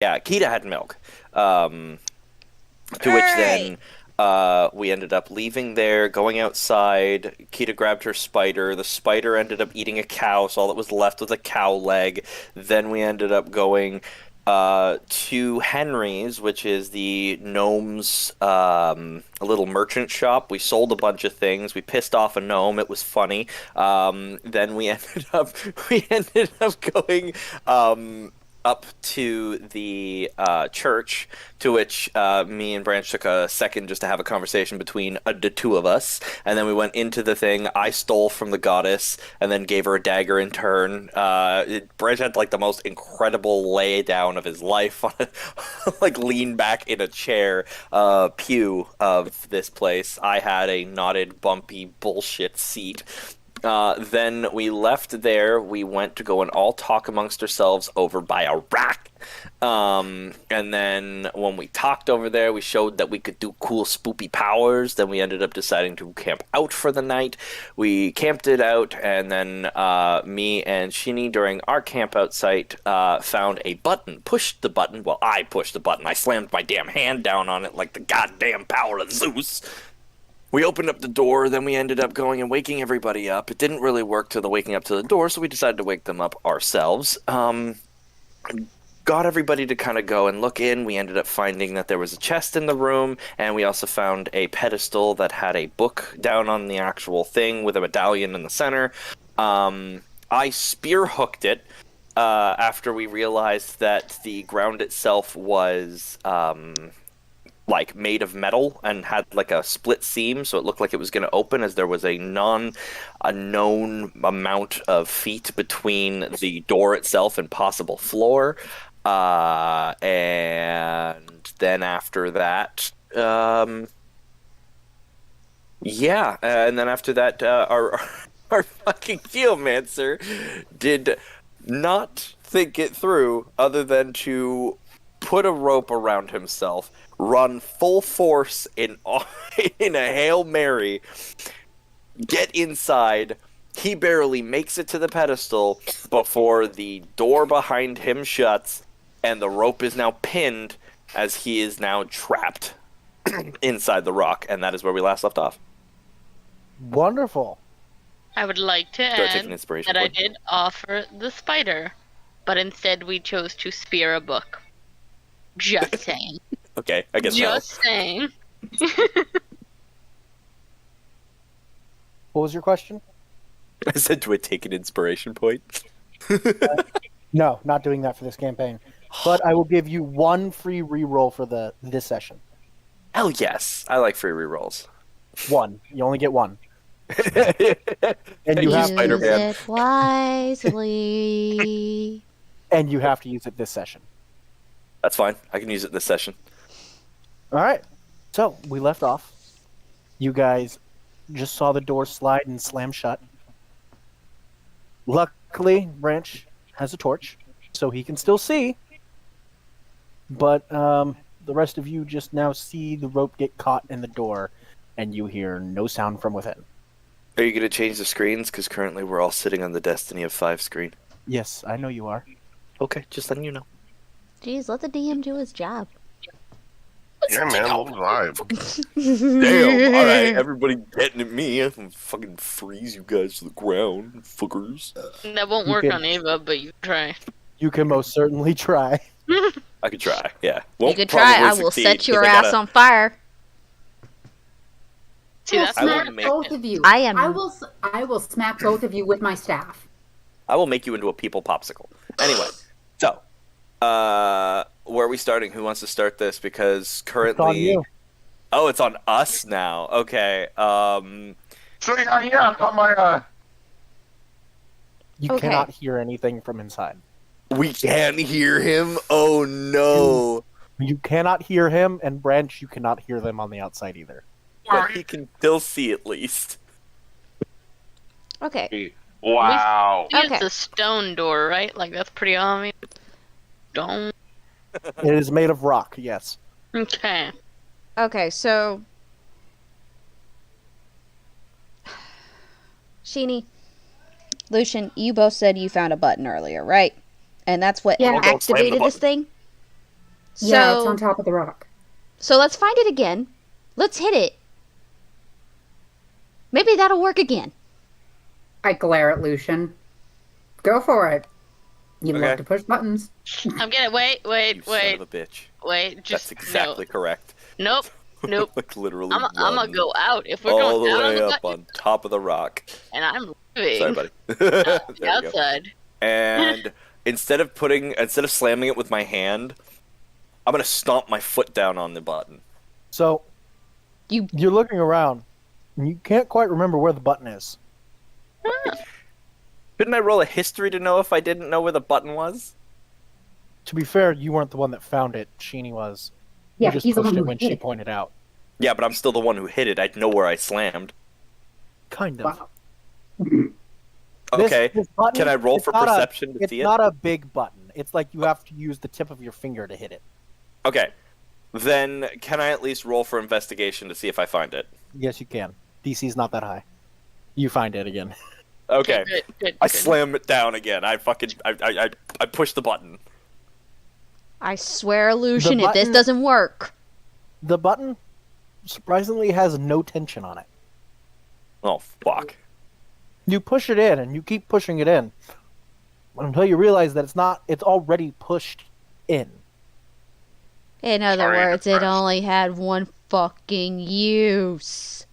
Yeah, Kita had milk. Um, to which Hooray! then we ended up leaving there, going outside. Kita grabbed her spider. The spider ended up eating a cow, so all that was left was a cow leg. Then we ended up going to Henry's, which is the gnome's a little merchant shop. We sold a bunch of things. We pissed off a gnome. It was funny. Then we ended up we ended up going up to the church, to which me and Branch took a second just to have a conversation between the two of us, and then we went into the thing. I stole from the goddess, and then gave her a dagger in turn. Branch had like the most incredible lay down of his life, on like lean back in a chair, pew of this place. I had a knotted, bumpy bullshit seat. Then we left there. We went to go and all talk amongst ourselves over by a rack. And then when we talked over there, we showed that we could do cool spoopy powers. Then we ended up deciding to camp out for the night. We camped it out, and then me and Shinny, during our camp out site, found a button, pushed the button. Well, I pushed the button. I slammed my damn hand down on it like the goddamn power of Zeus. We opened up the door, then we ended up going and waking everybody up. It didn't really work to the waking up to the door, so we decided to wake them up ourselves. Got everybody to kind of go and look in. We ended up finding that there was a chest in the room, and we also found a pedestal that had a book down on the actual thing with a medallion in the center. I spear hooked it after we realized that the ground itself was like made of metal and had like a split seam, so it looked like it was going to open, as there was a known amount of feet between the door itself and possible floor. And then after that, yeah, and then after that, our fucking geomancer did not think it through, other than to put a rope around himself, run full force in in a Hail Mary, get inside. He barely makes it to the pedestal before the door behind him shuts, and the rope is now pinned, as he is now trapped inside the rock, and that is where we last left off. Wonderful. I would like to Do I take an add inspiration that I point? did offer the spider, but instead we chose to spear a book. Just saying. Okay, I guess Just saying. What was your question? no. I said, do I take an inspiration point? No, not doing that for this campaign. But I will give you one free reroll for this session. Hell yes, I like free rerolls. One. You only get one. And you Use have Spider-Man. it wisely. and you have to use it this session. That's fine. I can use it this session. All right. So we left off. You guys just saw the door slide and slam shut. Luckily, Branch has a torch, so he can still see. But the rest of you just now see the rope get caught in the door, and you hear no sound from within. Are you going to change the screens? Because currently we're all sitting on the Destiny of 5 screen. Yes, I know you are. Okay, just letting you know. Jeez, let the DM do his job. Yeah, man, we'll vibe. Damn, alright, everybody getting at me. I'm gonna fucking freeze you guys to the ground, fuckers. That won't You work can- on Ava, but you try. You can most certainly try. I could try, yeah. You Won't could try. I probably will succeed, set your 'cause I ass gotta- on fire. See, I will that's I will smack not make both it. of you. I am- I will smack both of you with my staff. I will make you into a people popsicle. Anyway, so, where are we starting? Who wants to start this? Because It's currently... on you. Oh, it's on us now. Okay, So yeah, I got my You Okay. cannot hear anything from inside. we can't hear him? Oh, no. You cannot hear him, and Branch, you cannot hear them on the outside either. But he can still see at least. Okay. wow. See, it's Okay. a stone door, right? Like, that's pretty obvious. Don't. It is made of rock, yes. Okay. Okay, so Sheeny, Lucian, you both said you found a button earlier, right? And that's what Yeah. I'll go slam the activated this thing? Yeah, it's on So, top of the rock. so let's find it again. Let's hit it. Maybe that'll work again. I glare at Lucian. Go for it. You love Okay. to push buttons. I'm gonna wait, You wait, son wait, of a bitch. wait. Just That's exactly correct. Nope, nope. Like literally I'm run gonna go out. If we're going all the down on way the up button, on top of the rock. and I'm Sorry, leaving buddy. There we go. outside. And instead of slamming it with my hand, I'm gonna stomp my foot down on the button. So you're looking around, and you can't quite remember where the button is. Couldn't I roll a history to know if I didn't know where the button was? To be fair, you weren't the one that found it. Sheeny was. Yeah, You just he's the pushed one it who when hit she it. pointed out. Yeah, but I'm still the one who hit it. I'd know where I slammed. Kind of. Wow. Okay. This button, Can I roll it's for not perception to It's see it? not a big button. It's like you have to use the tip of your finger to hit it. Okay. Then can I at least roll for investigation to see if I find it? Yes, you can. DC's not that high. You find it again. Okay. Good. I slam it down again. I push the button. I swear, Lucian, if this button- doesn't work. The button, surprisingly, has no tension on it. Oh fuck. You push it in, and you keep pushing it in until you realize that it's already pushed in. In other Sorry, words, it depressed. only had one fucking use.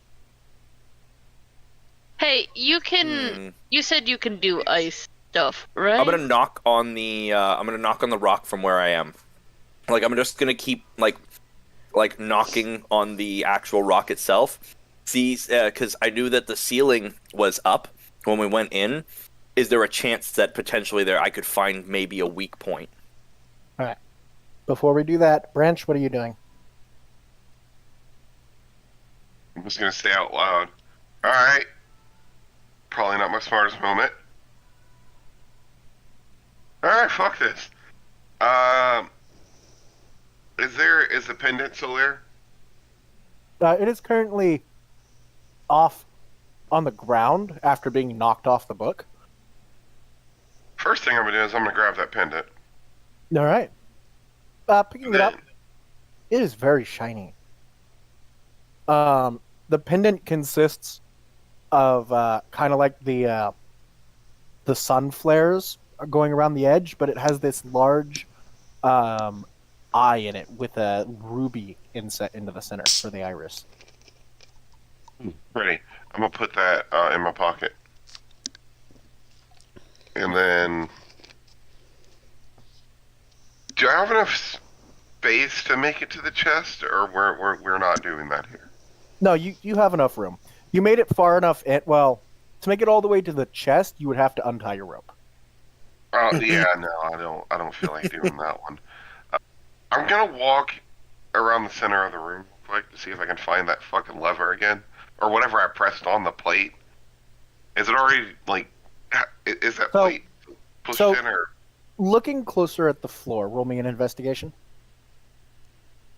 Hey, you can. You said you can do ice stuff, right? I'm gonna knock on the rock from where I am. Like I'm just gonna keep like knocking on the actual rock itself. See, because I knew that the ceiling was up when we went in. Is there a chance that potentially there I could find maybe a weak point? All right. Before we do that, Branch, what are you doing? I'm just gonna say out loud. Alright. Probably not my smartest moment. Alright, fuck this. Is the pendant still there? It is currently off on the ground after being knocked off the book. First thing I'm gonna do is I'm gonna grab that pendant. All right. Picking it up, it is very shiny. The pendant consists of kind of like the sun flares going around the edge, but it has this large eye in it with a ruby inset into the center for the iris. Ready. I'm gonna put that in my pocket. And then... Do I have enough space to make it to the chest, or we're not doing that here? No, you have enough room. You made it far enough. To make it all the way to the chest, you would have to untie your rope. Oh yeah, no, I don't feel like doing that one. I'm gonna walk around the center of the room real quick to see if I can find that fucking lever again, or whatever I pressed on the plate. Is it already like? Is that plate pushed in, or? Looking closer at the floor, roll me an investigation.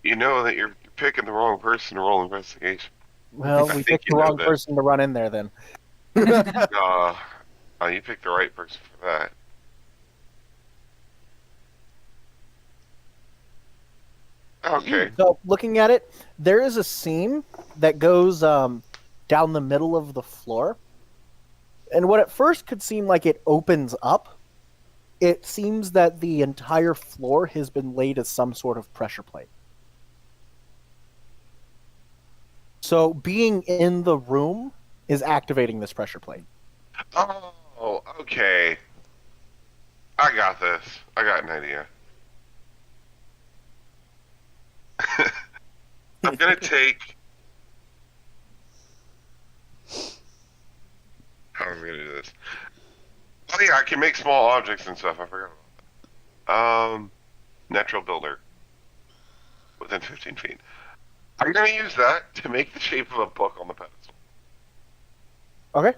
You know that you're picking the wrong person to roll investigation. Well, I we think picked you the know wrong that. person to run in there then. You picked the right person for that. Okay. So, looking at it, there is a seam that goes down the middle of the floor. And what at first could seem like it opens up, it seems that the entire floor has been laid as some sort of pressure plate. So, being in the room is activating this pressure plate. Oh, okay. I got this. I got an idea. I'm gonna take. How am I gonna do this? Oh yeah, I can make small objects and stuff. I forgot about that. Natural builder. Within 15 feet. I'm gonna use that to make the shape of a book on the pedestal. Okay.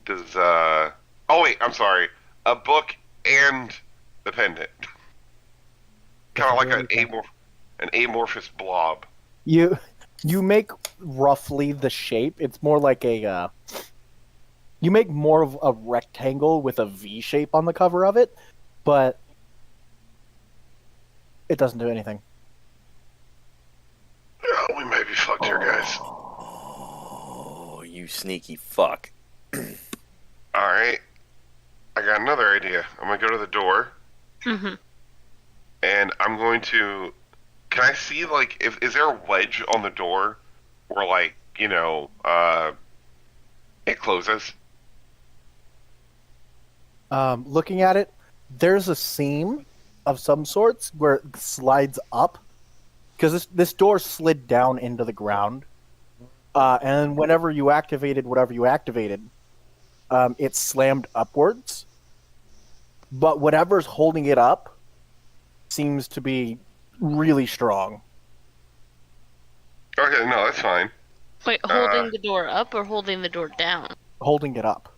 Does Oh wait, I'm sorry. A book and the pendant. Kind of like an amorphous blob. You make roughly the shape. It's more like a you make more of a rectangle with a V shape on the cover of it, but It doesn't do anything. Oh, we may be fucked here, guys. Oh, you sneaky fuck. Alright. I got another idea. I'm gonna go to the door, Mm-hmm. and I'm going to... Can I see, like, is there a wedge on the door where, like, it closes? Looking at it, there's a seam of some sorts where it slides up, because this door slid down into the ground, and whenever you activated whatever you activated, it slammed upwards. But whatever's holding it up seems to be really strong. Okay, no, that's fine. Wait, holding the door up or holding the door down? Holding it up.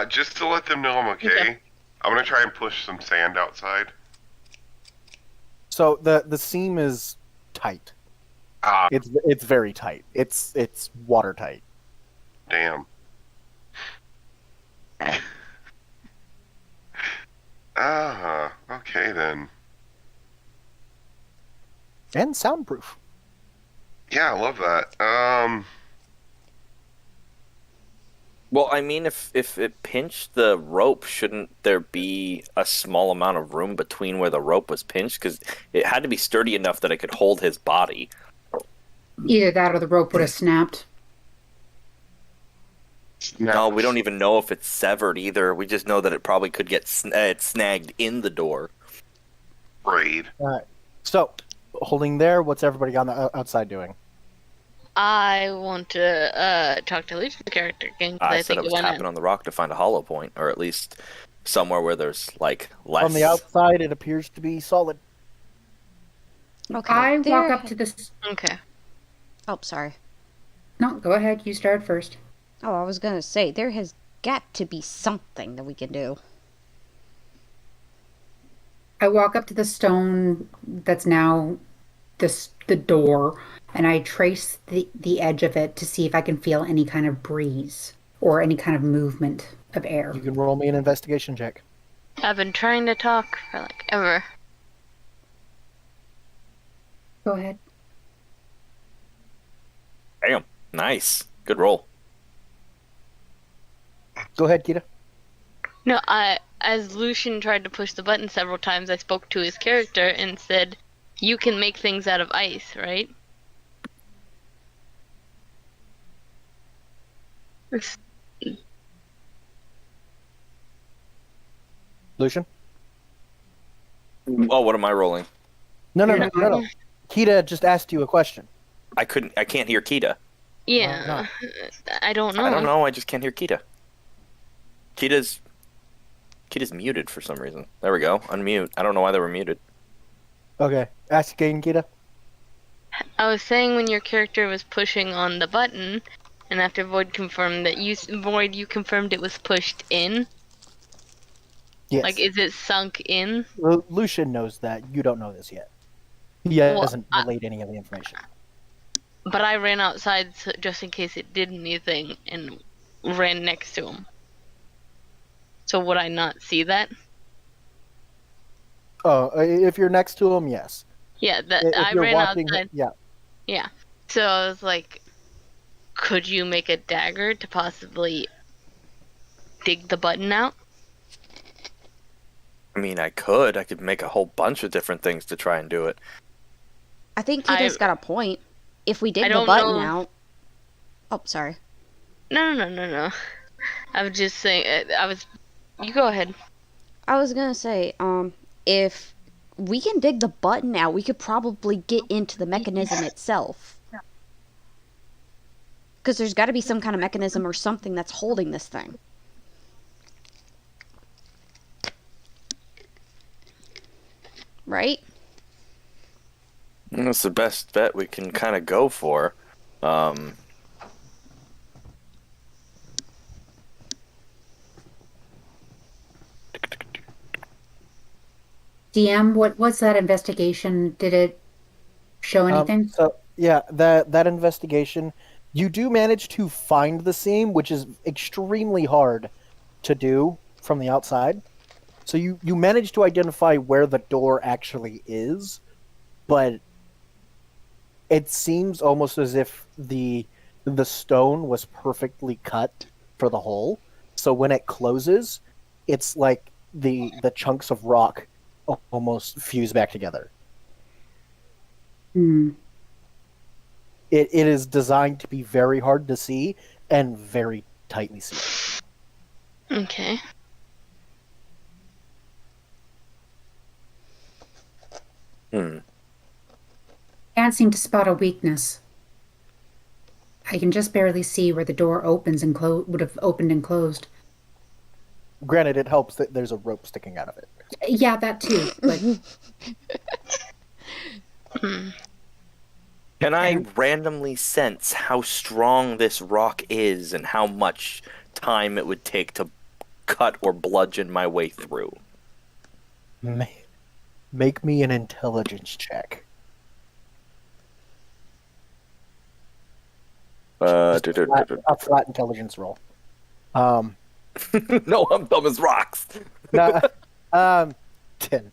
Just to let them know I'm okay, Okay. I'm gonna try and push some sand outside. So the seam is tight. Ah, It's very tight. It's watertight. damn. Okay then. And soundproof. Yeah, I love that. Well, I mean, if it pinched the rope, shouldn't there be a small amount of room between where the rope was pinched? Because it had to be sturdy enough that it could hold his body. Either that or the rope would have snapped. No, we don't even know if it's severed either. We just know that it probably could get snagged in the door. Raid. So, holding there, what's everybody on the outside doing? I want to talk to Lucian's character again because I I said I think it was went tapping in. on the rock to find a hollow point, or at least somewhere where there's like less. From the outside, it appears to be solid. Okay. I there walk up to this. Okay. Oh, sorry. No, go ahead. You start first. Oh, I was gonna say, there has got to be something that we can do. I walk up to the stone that's now the door, and I trace the edge of it to see if I can feel any kind of breeze or any kind of movement of air. You can roll me an investigation check. I've been trying to talk for like ever. Go ahead. Damn, nice, good roll. Go ahead, Kita. No, as Lucian tried to push the button several times, I spoke to his character and said, "You can make things out of ice, right?" Lucian? Oh, what am I rolling? No. Kita just asked you a question. I can't hear Kita. Yeah, I don't know. I don't know. I just can't hear Kita. Kita's muted for some reason. There we go. Unmute. I don't know why they were muted. Okay. Ask again, Kita. I was saying when your character was pushing on the button, and after Void confirmed that you confirmed it was pushed in. Yes. Like, is it sunk in? Lucian knows that. You don't know this yet. He Well, hasn't relayed any of the information. But I ran outside just in case it did anything and ran next to him. So would I not see that? Oh, if you're next to him, yes. Yeah, If I you're ran walking, outside. yeah. Yeah. So I was like, could you make a dagger to possibly dig the button out? I mean, I could make a whole bunch of different things to try and do it. I think Kita's got a point. If we I dig the don't button know. out... Oh, sorry. No. I was just saying, you go ahead. I was gonna say, if we can dig the button out, we could probably get into the mechanism itself. Because there's got to be some kind of mechanism or something that's holding this thing. Right? That's the best bet we can kind of go for. DM, what was that investigation? Did it show anything? So yeah, that investigation, you do manage to find the seam, which is extremely hard to do from the outside. So you managed to identify where the door actually is, but it seems almost as if the stone was perfectly cut for the hole. So when it closes, it's like the chunks of rock almost fuse back together. Hmm. It is designed to be very hard to see and very tightly sealed. Okay. Hmm. Can't seem to spot a weakness. I can just barely see where the door opens and would have opened and closed. Granted, it helps that there's a rope sticking out of it. Yeah, that too. But Hmm. Can I And- randomly sense how strong this rock is and how much time it would take to cut or bludgeon my way through? Make me an intelligence check. A flat intelligence roll. No, I'm dumb as rocks. No, 10.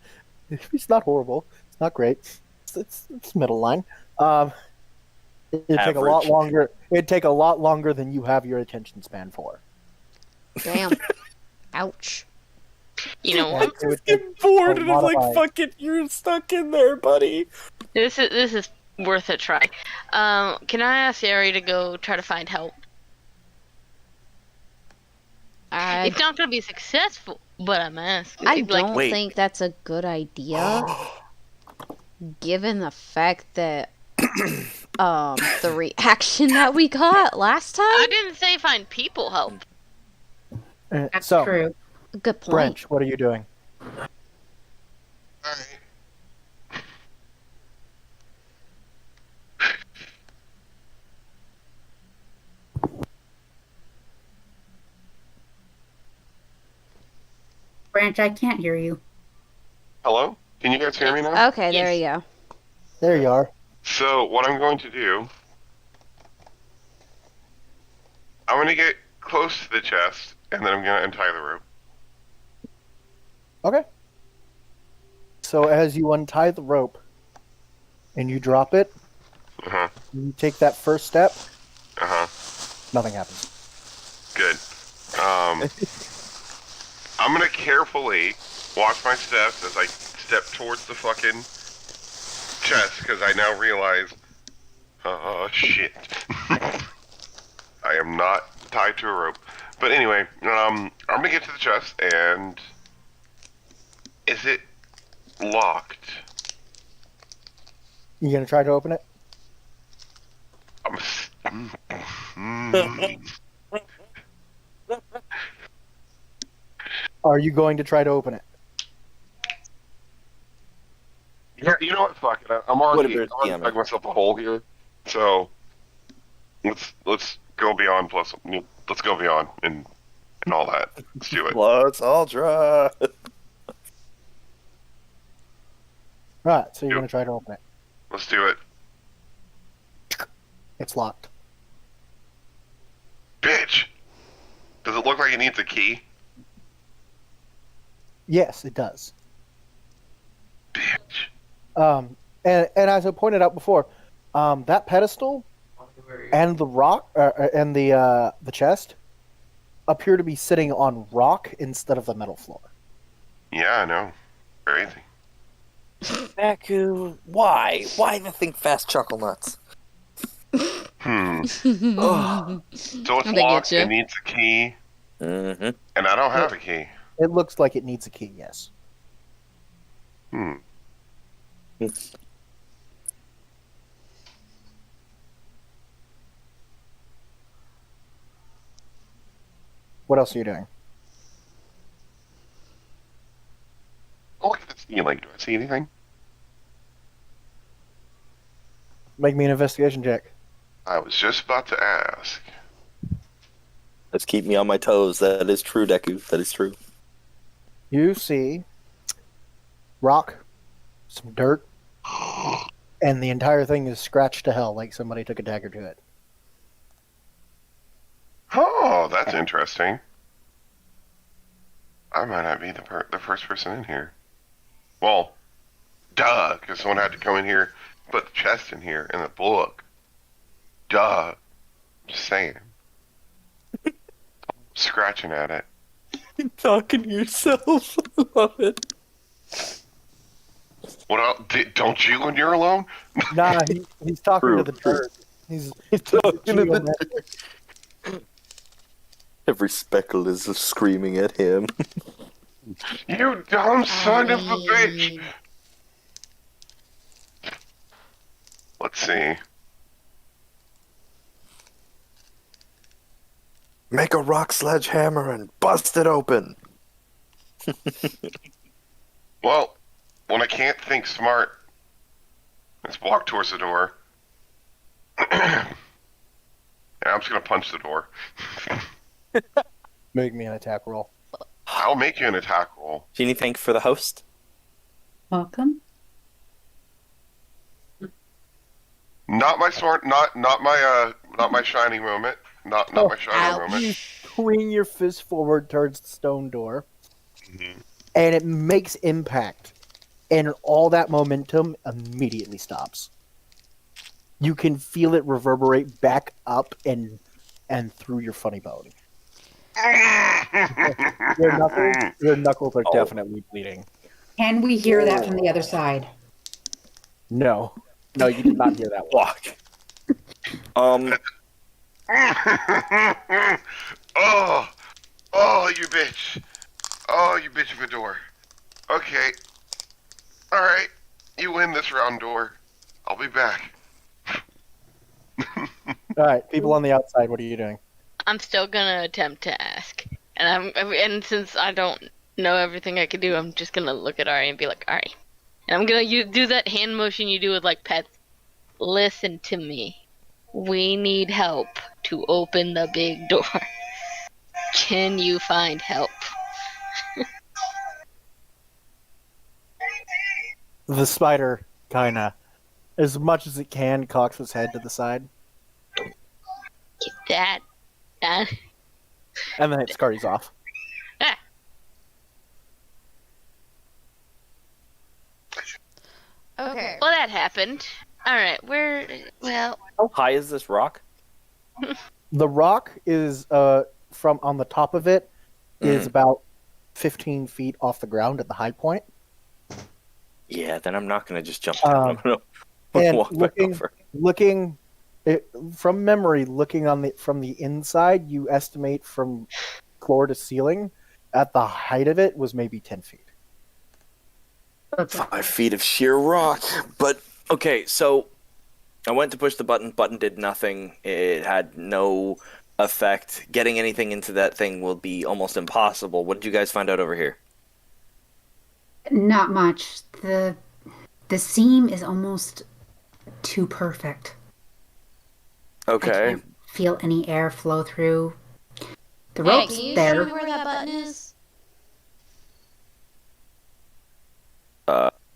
It's not horrible. It's not great. It's middle line. It'd take a lot Average. longer. It'd take a lot longer than you have your attention span for. Damn. Ouch. You know Yeah, what? it would take Bored a and lot it's of like, eyes. fucking, you're stuck in there, buddy. This is worth a try. Can I ask Yari to go try to find help? It's not gonna be successful, but I'm asking. I Like, don't Wait. think that's a good idea, given the fact that the reaction that we got last I time. didn't say find people help. that's So, true. Good point. Branch, what are you doing? Alright. Branch, I can't hear you. Hello? Can you guys hear me now? Okay, there you go. There you are. So, what I'm going to do, I'm going to get close to the chest, and then I'm going to untie the rope. Okay. So as you untie the rope and you drop it, Uh-huh. you take that first step, Uh-huh. nothing happens. Good. I'm going to carefully watch my steps as I step towards the fucking chest, because I now realize, shit. I am not tied to a rope. But anyway, I'm going to get to the chest, and is it locked? You gonna try to open it? Are you going to try to open it? Yeah, you know what? Fuck it. I'm already Whatever, yeah, man. dug myself a hole here. So let's go beyond. Let's go beyond and all that. Let's do it. Let's all try. Right, so you're Yep. gonna try to open it. Let's do it, It's locked. bitch. Does it look like it needs a key? Yes, it does. Bitch. And as I pointed out before, that pedestal and the rock and the chest appear to be sitting on rock instead of the metal floor. Yeah, I know. Crazy. Baku, why? Why the think fast chuckle nuts? Hmm. Ugh. So it's I get locked. you. It needs a key, Mm-hmm. and I don't have a key. It looks like it needs a key. Yes. Hmm. What else are you doing? I'll look at the ceiling. Do I see anything? Make me an investigation check. I was just about to ask. Let's keep me on my toes. That is true, Deku. That is true. You see rock, some dirt, and the entire thing is scratched to hell like somebody took a dagger to it. Oh, that's interesting. I might not be the first person in here. Well, duh, because someone had to come in here, put the chest in here and the book. Duh. Just saying. Scratching at it. You're talking to yourself. I love it. What else? Don't you when you're alone? Nah, he's talking to the True. dirt. He's Talking to the geometric. Every speckle is screaming at him. You dumb son of a bitch! Let's see. Make a rock sledgehammer and bust it open. Well, when I can't think smart, let's walk towards the door. Yeah, I'm just gonna punch the door. Make me an attack roll. I'll make you an attack roll. Anything for the host? Welcome. Not my sword. Not my shining moment. Not my shining moment. You swing your fist forward towards the stone door, Mhm. and it makes impact, and all that momentum immediately stops. You can feel it reverberate back up and through your funny bone. Your knuckles are definitely bleeding. Can we hear that from the other side? No, you did not hear that one. Walk. Oh, you bitch. Oh, you bitch of a door. Okay. Alright. You win this round, door. I'll be back. All right, people on the outside, what are you doing? I'm still gonna attempt to ask, and since I don't know everything I can do, I'm just gonna look at Ari and be like, Ari, and I'm gonna do that hand motion you do with like pets. Listen to me. We need help to open the big door. Can you find help? The spider, kinda, as much as it can, cocks its head to the side, Get that. and then it scurries off. Okay. Well, that happened. Alright, well, How high is this rock? The rock is from on the top of it is about 15 feet off the ground at the high point. Yeah, then I'm not gonna just jump down. I'm gonna And walk back over. looking from memory, looking from the inside, you estimate from floor to ceiling, at the height of it was maybe 10 feet. 5 feet of sheer rock. But okay, so I went to push the button. Button did nothing. It had no effect. Getting anything into that thing will be almost impossible. What did you guys find out over here? Not much. The seam is almost too perfect. I Okay. can't feel any air flow through. The Hey, rope's can you there. show me where that button is?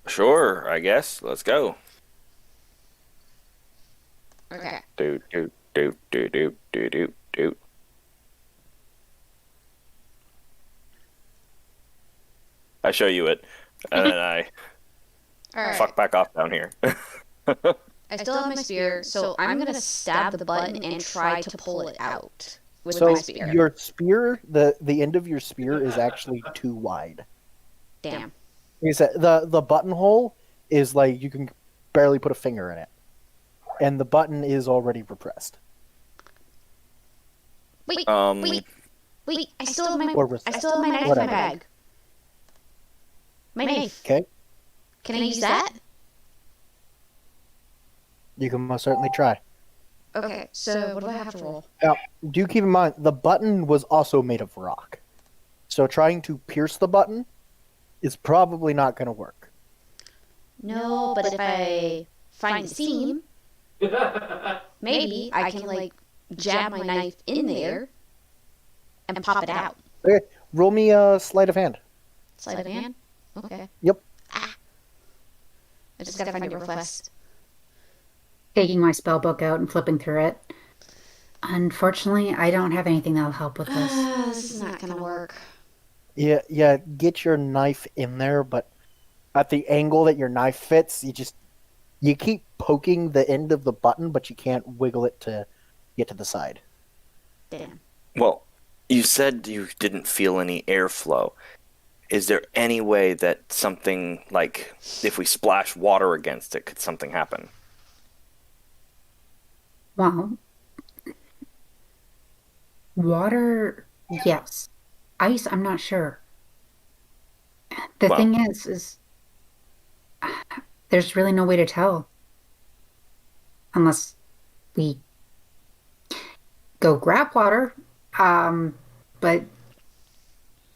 Sure, I guess. Let's go. Okay. Do do do do do do do do. I show you it, and then I Alright. fuck back off down here. I still have my spear, so I'm gonna stab the button and try to pull it out with So my spear. your spear, the end of your spear is actually too wide. Damn. Like I said, the buttonhole is like you can barely put a finger in it, and the button is already repressed. Wait, Um, wait! I still have my Or I still have my knife in my whatever. bag. My knife. Okay, Can I use that? you can most certainly try. Okay. So what do I have to roll? Now, do keep in mind the button was also made of rock, so trying to pierce the button is probably not going to work. No, but if I find the seam, maybe I can like jab my knife in there and pop it out. Okay, roll me a sleight of hand. Sleight of hand. Okay. Yep. I just gotta find it real fast. Taking my spell book out and flipping through it. Unfortunately, I don't have anything that'll help with this. This is not gonna work. Yeah, get your knife in there, but at the angle that your knife fits, you keep poking the end of the button, but you can't wiggle it to get to the side. Damn. Well, you said you didn't feel any airflow. Is there any way that something, like, if we splash water against it, could something happen? Well, water, yes. Ice, I'm not sure. The Well, thing is there's really no way to tell unless we go grab water. But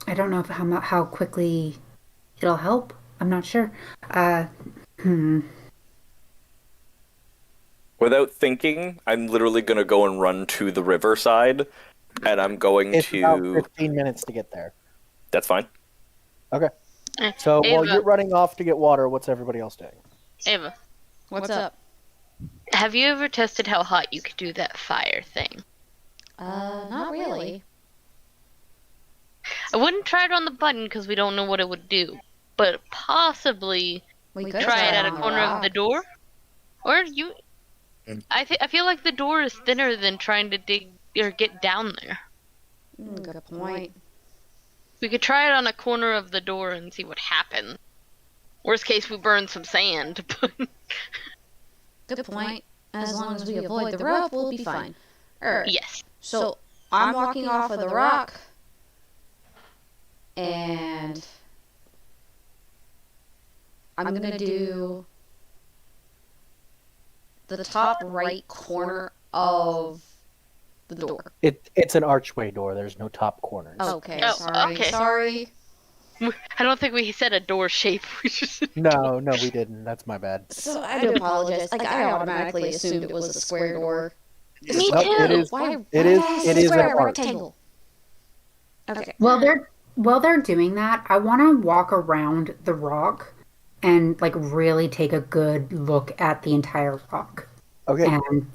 I don't know how quickly it'll help. I'm not sure. Uh, hmm. without thinking, I'm literally going to go and run to the riverside, and I'm going It's about to... 15 minutes to get there. That's fine. Okay. So while Ava, you're running off to get water, what's everybody else doing? Ava, What's up? have you ever tested how hot you could do that fire thing? Not really. I wouldn't try it on the button because we don't know what it would do, but possibly We could try it at a on corner of the rock. door. Or you, Mm. I feel like the door is thinner than trying to dig or get down there. Good point. We could try it on a corner of the door and see what happens. Worst case, we burn some sand. But Good point. As long as we avoid the rope, we'll be fine. yes, So I'm walking off of the rock, and I'm gonna do the top right corner of the door. It's an archway door. There's no top corners. Okay, Oh, sorry, okay. sorry. I don't think we said a door shape. We just No, we didn't. That's my bad. So I do apologize. Like I automatically assumed it was a square door. Me Nope, too. it is. Why? It is. why It is an square arch. rectangle. Okay. While they're doing that, I want to walk around the rock and like really take a good look at the entire rock. Okay. And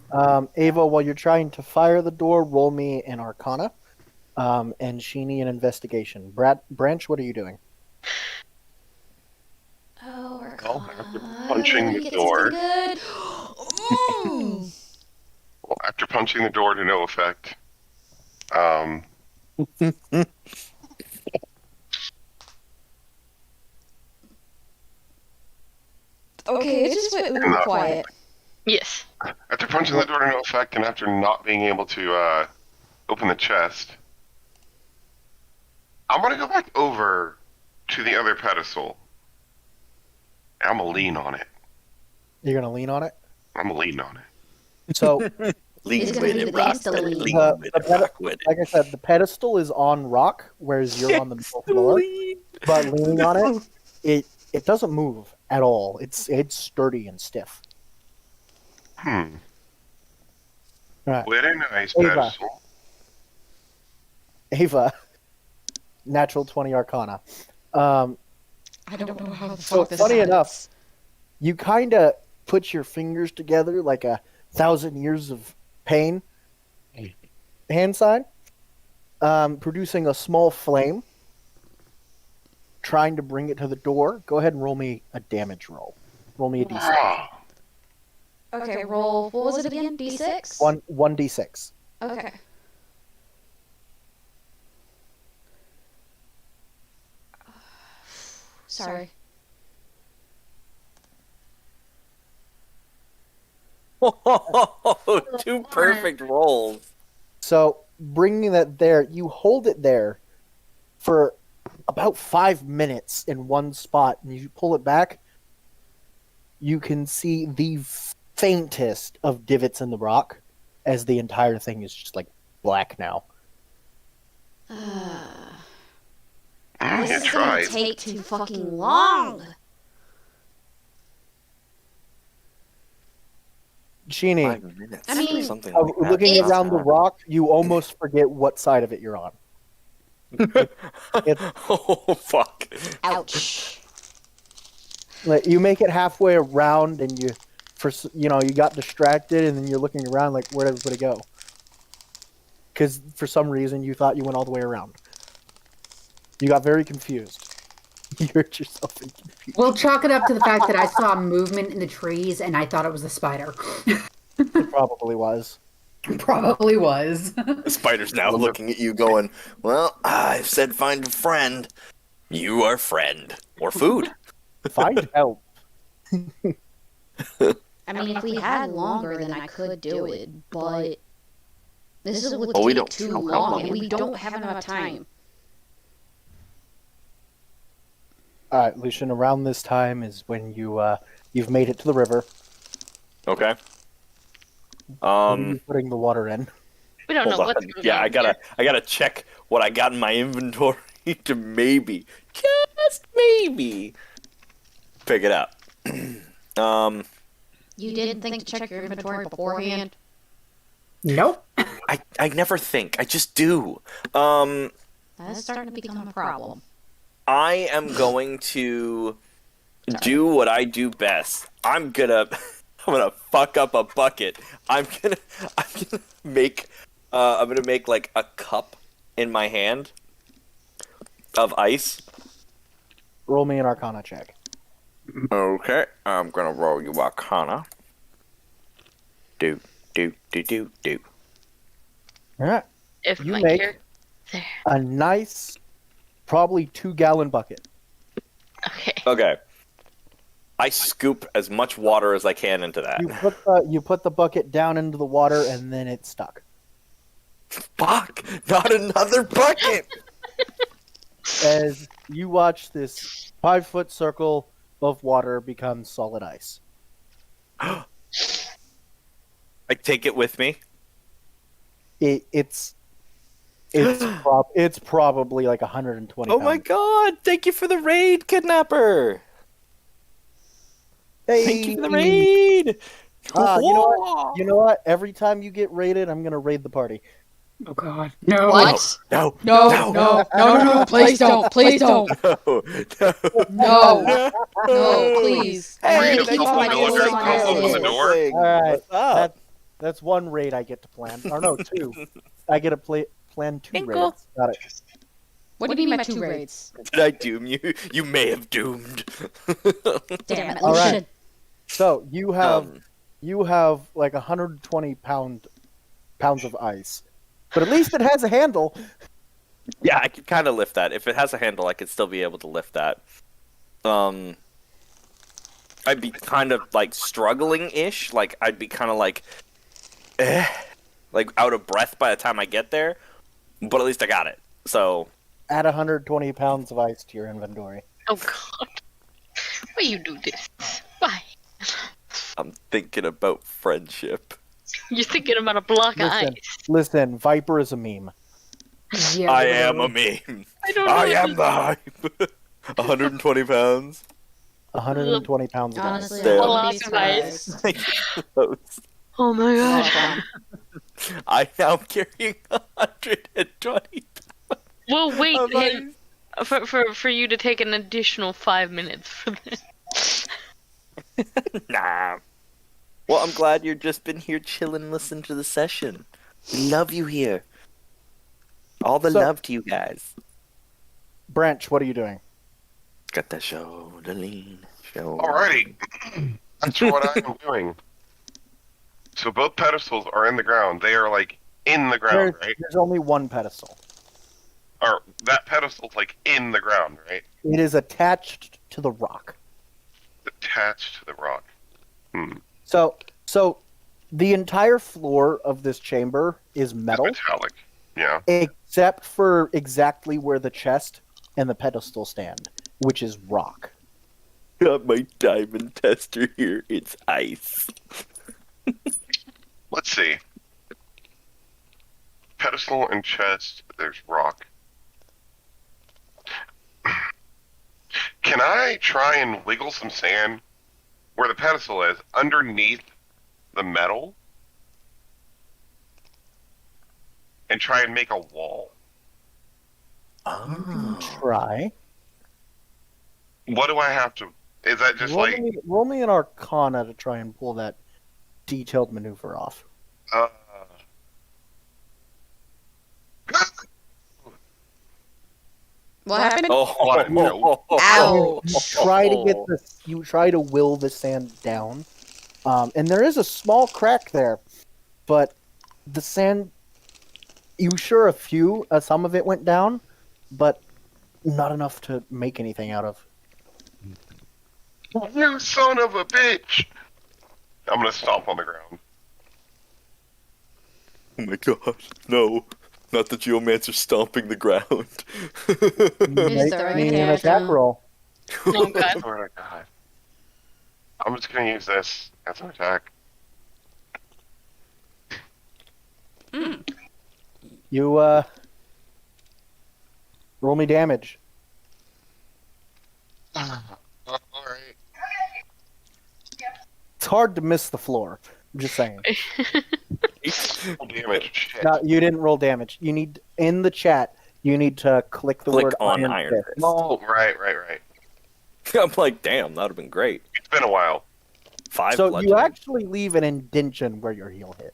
Ava, while you're trying to fire the door, roll me an Arcana, and Sheeny an Investigation. Branch, what are you doing? Oh, we're Well, after punching the door. Good. Well, after punching the door to no effect, Okay, it just went Not quiet. Yes. after punching the door to no effect, and after not being able to open the chest, I'm gonna go back over to the other pedestal. And I'm gonna lean on it. You're gonna lean on it. I'm gonna lean on it. So, Lean He's gonna with do it, the rock dance to with it, lean. lean The- with the it, rock with it. like I said, the pedestal is on rock, whereas you're on the middle floor. But leaning on it doesn't move at all. It's sturdy and stiff. Hmm. Right. Very nice Ava. pedestal. Ava, natural 20 Arcana. I don't know how the So fuck this funny happens. enough, you kind of put your fingers together like 1,000 years of pain hand sign, producing a small flame, trying to bring it to the door. Go ahead and roll me a damage roll. Roll me a d6. Ah, Okay, roll. What was it again? D6? 1d6. Okay. Sorry. Two perfect rolls. So bringing that there, you hold it there for about 5 minutes in one spot, and you pull it back. You can see the faintest of divots in the rock, as the entire thing is just like black now. you This is gonna tried. take too fucking long. Sheeny, 5 minutes. I mean, something like that. looking It's- around the rock, you almost forget what side of it you're on. Oh fuck! Ouch. Like, you make it halfway around, and you got distracted, and then you're looking around like, where'd everybody go? Because for some reason you thought you went all the way around. You got very confused. You hurt yourself in confusion. We'll chalk it up to the fact that I saw movement in the trees and I thought it was a spider. It probably was. Probably was. The spider's now looking at you going, well, I've said find a friend. You are friend. Or food. Find help. I mean, if we had longer, then I could do it, but this would Oh, we take don't- too how long, long? and we don't have enough time. All right, Lucian. Around this time is when you've made it to the river. Okay. When are you putting the water in? We don't know Hold what's on. going Yeah, on. I gotta check what I got in my inventory to maybe, just maybe, pick it up. You didn't think to check your inventory beforehand? Nope. I never think. I just do. That's starting to become a problem. I am going to do what I do best. I'm gonna fuck up a bucket. I'm gonna make like a cup in my hand of ice. Roll me an Arcana check. Okay, I'm gonna roll you Arcana. Do. All right. If You my make- character there. A nice, probably 2-gallon bucket. Okay. Okay. I scoop as much water as I can into that. You put the bucket down into the water, and then it's stuck. Fuck! Not another bucket! As you watch this 5-foot circle of water become solid ice. I take it with me. It's probably like 120 Oh my pounds. god! Thank you for the raid, kidnapper! Thank you for the raid! You know what? Every time you get raided, I'm gonna raid the party. Oh God. No. What? No! No, please don't, please don't. No! No, please. I Hey, need to thank keep you my for nose the on come this. open the door. thing. All right, What's up? that's one raid I get to plan. Or no, 2. I get to plan 2 Tinkle. raids. Got it. What do you mean by 2 raids? Did I doom you? You may have doomed. Damn it, All right. Lucian. So you have like 120 pounds of ice, but at least it has a handle. Yeah, I could kind of lift that. If it has a handle, I could still be able to lift that. I'd be kind of like struggling-ish. Like I'd be kind of like out of breath by the time I get there. But at least I got it. So Add 120 pounds of ice to your inventory. Oh God. Why you do this? Why? I'm thinking about friendship. You're thinking about a block of Listen, ice. listen. Viper is a meme. Yeah, I am a meme. I don't know. I am the hype. 120 pounds. 120 pounds of Honestly, ice. Damn. I Block wouldn't be of ice. surprised. Oh my Oh, God. fun. I am carrying 120 We'll wait of him ice. for you to take an additional 5 minutes for this. Nah. Well, I'm glad you've just been here chilling, listening to the session. We love you here. All the So- love to you guys. Branch, what are you doing? Got the shoulder lean. Shoulder. Alrighty. That's what I am doing. So both pedestals are in the ground. They are like in the ground, right? There's only one pedestal. Or that pedestal's like in the ground, right? It is attached to the rock. Attached to the rock. So the entire floor of this chamber is metal, Metallic. Yeah. except for exactly where the chest and the pedestal stand, which is rock. Got my diamond tester here. It's ice. Let's see. Pedestal and chest, there's rock. Can I try and wiggle some sand where the pedestal is underneath the metal and try and make a wall? Oh. Try. What do I have to? Is that just roll, like? roll me an Arcana to try and pull that detailed maneuver off. Uh, What happened? What? No. Ow. You try to get this. You try to will the sand down, and there is a small crack there, but the sand. You sure a few, some of it went down, but not enough to make anything out of. You son of a bitch! I'm gonna stomp on the ground. Oh my gosh, no. Not the geomancer stomping the ground. Make me an attack roll. Oh god. Swear to God. I'm just gonna use this as an attack. You roll me damage. Alright. It's hard to miss the floor. I'm just saying. Damage. Shit. No, you didn't roll damage. You need in the chat. You need to click the Click word on Iron Iron Fist. Fist. Oh, right. I'm like, damn, that would have been great. It's been a while. 5 So you bludgeoning. actually leave an indention where your heel hit.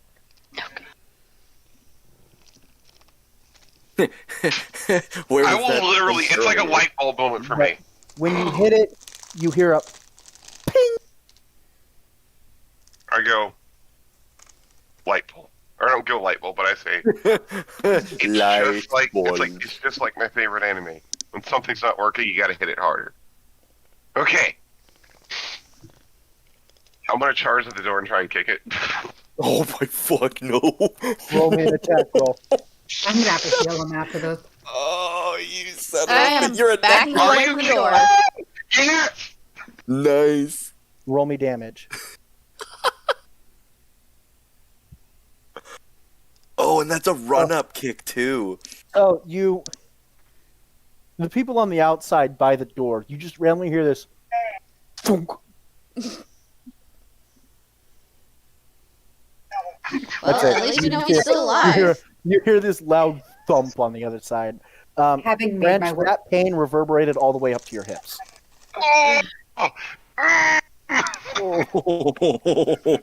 Where I was will that literally, from it's like a earlier? light bulb moment for me. When you hit it, you hear a ping. I go, light bulb. Or I don't go light bulb, but I say, it's Light just like, bulb. it's just like my favorite anime. When something's not working, you gotta hit it harder. Okay. I'm gonna charge at the door and try and kick it. Oh my fuck, no. Roll me an attack roll. I'm gonna have to heal him after this. Oh, you son of I a am You're a backing Are away you from the kidding door. me? Yes! Nice. Roll me damage. Oh, and that's a run-up kick, too. So the people on the outside by the door, you just randomly hear this. Thunk. Well, That's it. at least we know You he's hear- still alive. You hear this loud thump on the other side. Having made Branch, my work. that pain reverberated all the way up to your hips. Oh! I'm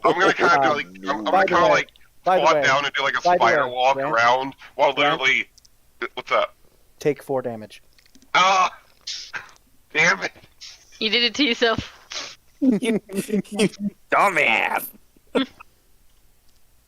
gonna kind of like, I'm By gonna the kind of way- like By the squat way, down and do like a by the spider way, walk Brent- around while Brent- literally. What's up? take 4 damage. Ah! Damn it! You did it to yourself. Dumbass.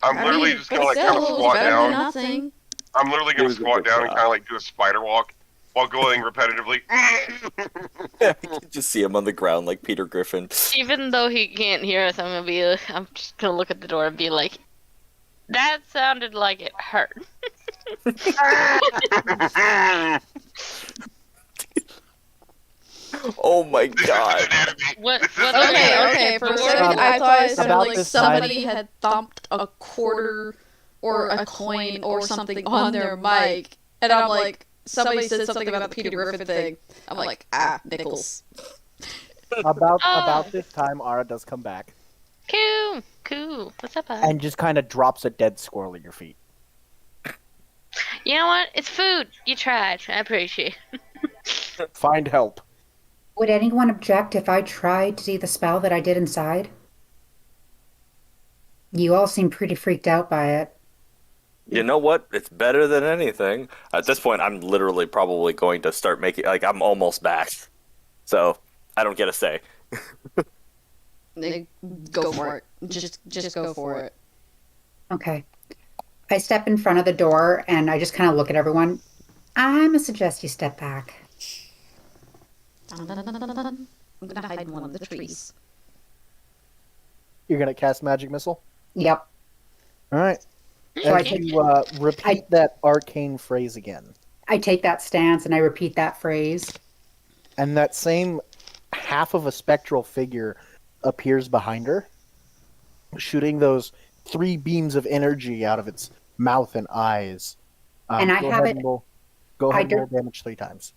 I'm literally just gonna like kind of squat better than down. nothing. I'm literally It gonna was a squat good down and shot. kind of like do a spider walk while going repetitively. I can just see him on the ground like Peter Griffin. Even though he can't hear us, I'm just gonna look at the door and be like, that sounded like it hurt. Oh my This god. is anatomy. What? This is what anatomy. Okay, for a What- second I thought it sounded About like this somebody time- had thumped a quarter or a coin or something on their mic. And I'm like, somebody said something about the Peter Griffin thing. I'm like, nickels. About this time, Ara does come back Cool. What's up, bud? and just kind of drops a dead squirrel at your feet. You know what? It's food. You tried. I appreciate it. Find help. Would anyone object if I tried to do the spell that I did inside? You all seem pretty freaked out by it. You know what? It's better than anything. At this point, I'm literally probably going to start making, like, I'm almost back. So, I don't get a say. Go for it. Just go for it. Okay. I step in front of the door and I just kind of look at everyone. I'm gonna suggest you step back. I'm gonna hide in one of the trees. You're gonna cast magic missile. Yep. All right. So I And take, you repeat that arcane phrase again, I take that stance and I repeat that phrase. and that same half of a spectral figure appears behind her, shooting those 3 beams of energy out of its mouth and eyes. And I go have ahead it- Go I ahead and roll don't- damage 3 times.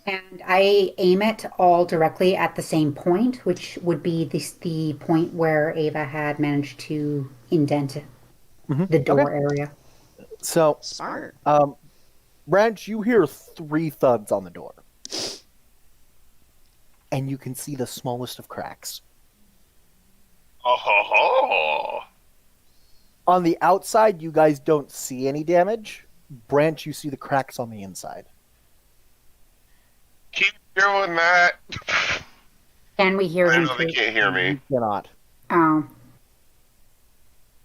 And I aim it all directly at the same point, which would be the point where Ava had managed to indent it, Mhm. the door Okay. area. So, Smart. Branch, you hear 3 thuds on the door, and you can see the smallest of cracks. Oh ho ho! On the outside, you guys don't see any damage. Branch, you see the cracks on the inside. Keep doing that. Can we hear I him know they too? can't hear me. You cannot. Oh.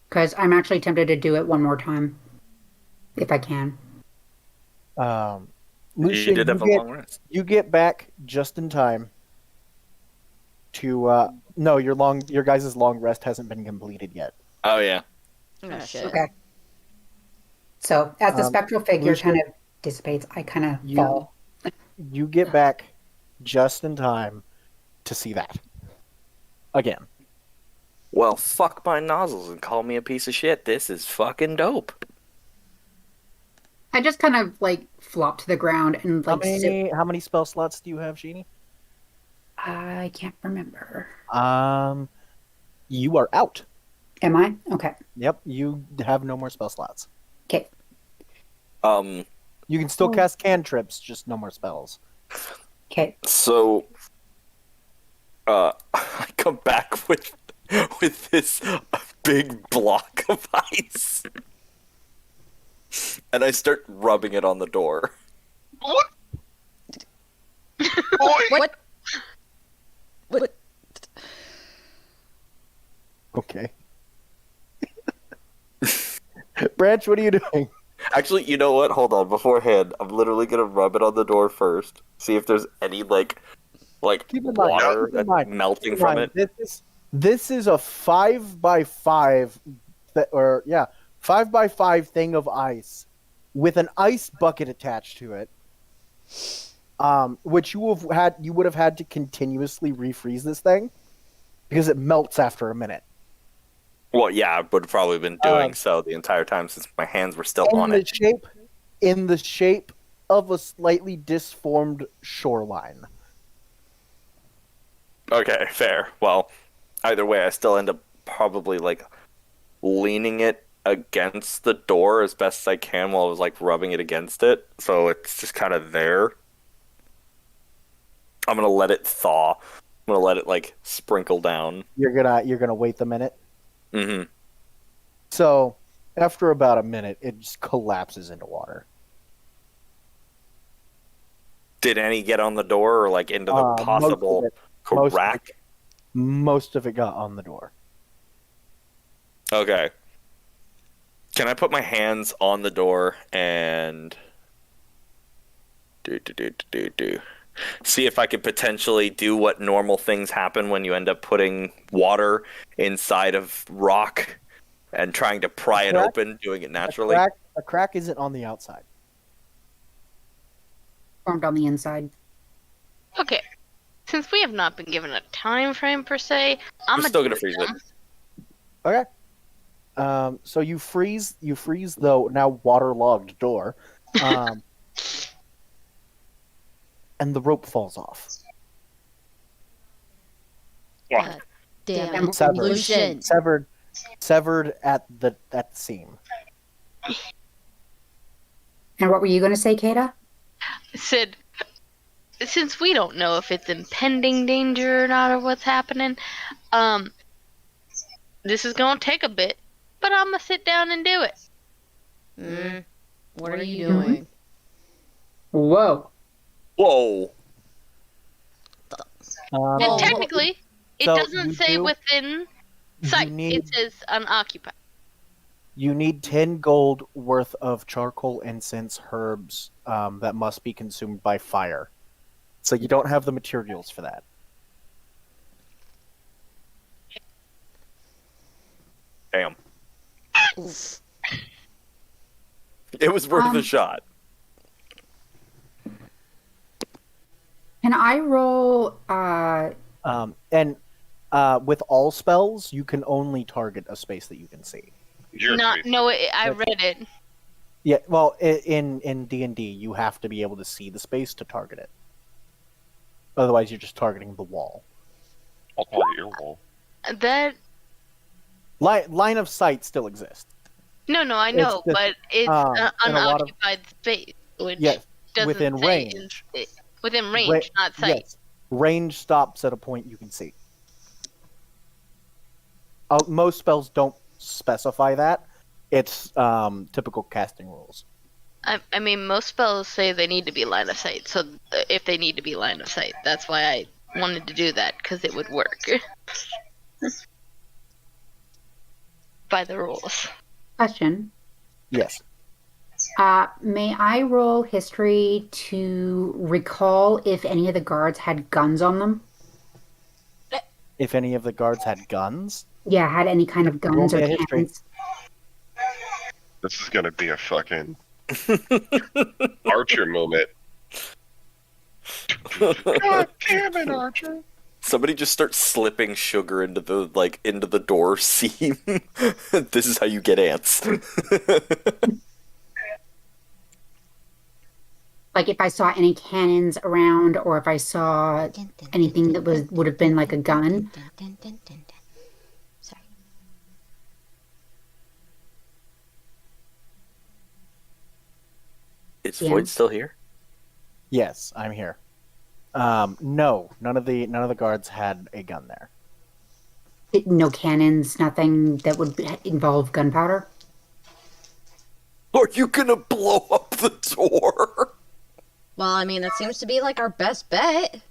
Because I'm actually tempted to do it one more time. If I can. Lucian, you did have a long rest. you get back just in time to no, your guys' long rest hasn't been completed yet. Oh yeah. Oh, shit. Okay. So as the spectral figure Lucian, kind of dissipates, I kind of you fall. you get back just in time to see that again. Well, fuck my nozzles and call me a piece of shit. This is fucking dope. I just kind of like flop to the ground and like sit. How many spell slots do you have, Genie? I can't remember. You are out. Am I? Okay. Yep, you have no more spell slots. Okay. You can still cast cantrips, just no more spells. Okay. So, I come back with this big block of ice, and I start rubbing it on the door. What? Boy, What? Okay. Branch, what are you doing? Actually, you know what? Hold on. Beforehand, I'm literally gonna rub it on the door first. See if there's any like Keep in mind, water keep in mind, melting keep in from mind, it. This is a 5x5 5x5 thing of ice with an ice bucket attached to it. Which you would have had to continuously refreeze this thing because it melts after a minute. Well, yeah, I would have probably been doing so the entire time since my hands were still on it. In the shape of a slightly disformed shoreline. Okay, fair. Well, either way, I still end up probably like leaning it against the door as best as I can while I was like rubbing it against it, so it's just kind of there. I'm gonna let it thaw. I'm gonna let it like sprinkle down. You're gonna wait the minute. Mm-hmm. So after about a minute, it just collapses into water. Did any get on the door or like into the possible crack? Most of it got on the door. Okay. Can I put my hands on the door and see if I could potentially do what normal things happen when you end up putting water inside of rock and trying to pry it open, doing it naturally? A crack isn't on the outside. Formed on the inside. Okay. Since we have not been given a time frame per se, I'm still gonna freeze it. Okay. So you freeze the now waterlogged door, and the rope falls off. God damn it. Severed. Lucian. Severed at the seam. And what were you going to say, Kata? Sid, since we don't know if it's impending danger or not or what's happening, this is gonna take a bit, but I'm gonna sit down and do it. What are you doing? Whoa. Whoa. And technically, it so doesn't you say do- within sight. It says unoccupied. You need 10 gold worth of charcoal, incense, herbs that must be consumed by fire. So you don't have the materials for that. Damn. Oof. It was worth a shot. Can I roll? And with all spells, you can only target a space that you can see. I read it. Yeah, well, in D&D, you have to be able to see the space to target it. Otherwise, you're just targeting the wall. I'll call it your wall. That Line of sight still exists. no, I know, just, but it's in a lot of- unoccupied space, which Yes, doesn't within say range. within range, not sight. Yes, range stops at a point you can see. Most spells don't specify that, It's typical casting rules. I mean, most spells say they need to be line of sight. So if they need to be line of sight, that's why I wanted to do that because it would work by the rules. Question. Yes. May I roll history to recall if any of the guards had guns on them? If any of the guards had guns, Yeah, had any kind of roll guns or me a history. cannons? This is gonna be a fucking Archer moment. God damn it, Archer! Somebody just starts slipping sugar into the door seam. This is how you get ants. Like if I saw any cannons around, or if I saw anything that would have been like a gun. Sorry. Is Yeah. Void still here? Yes, I'm here. No, none of the guards had a gun there. No cannons, nothing that would involve gunpowder. Are you gonna blow up the door? Well, I mean, that seems to be like our best bet.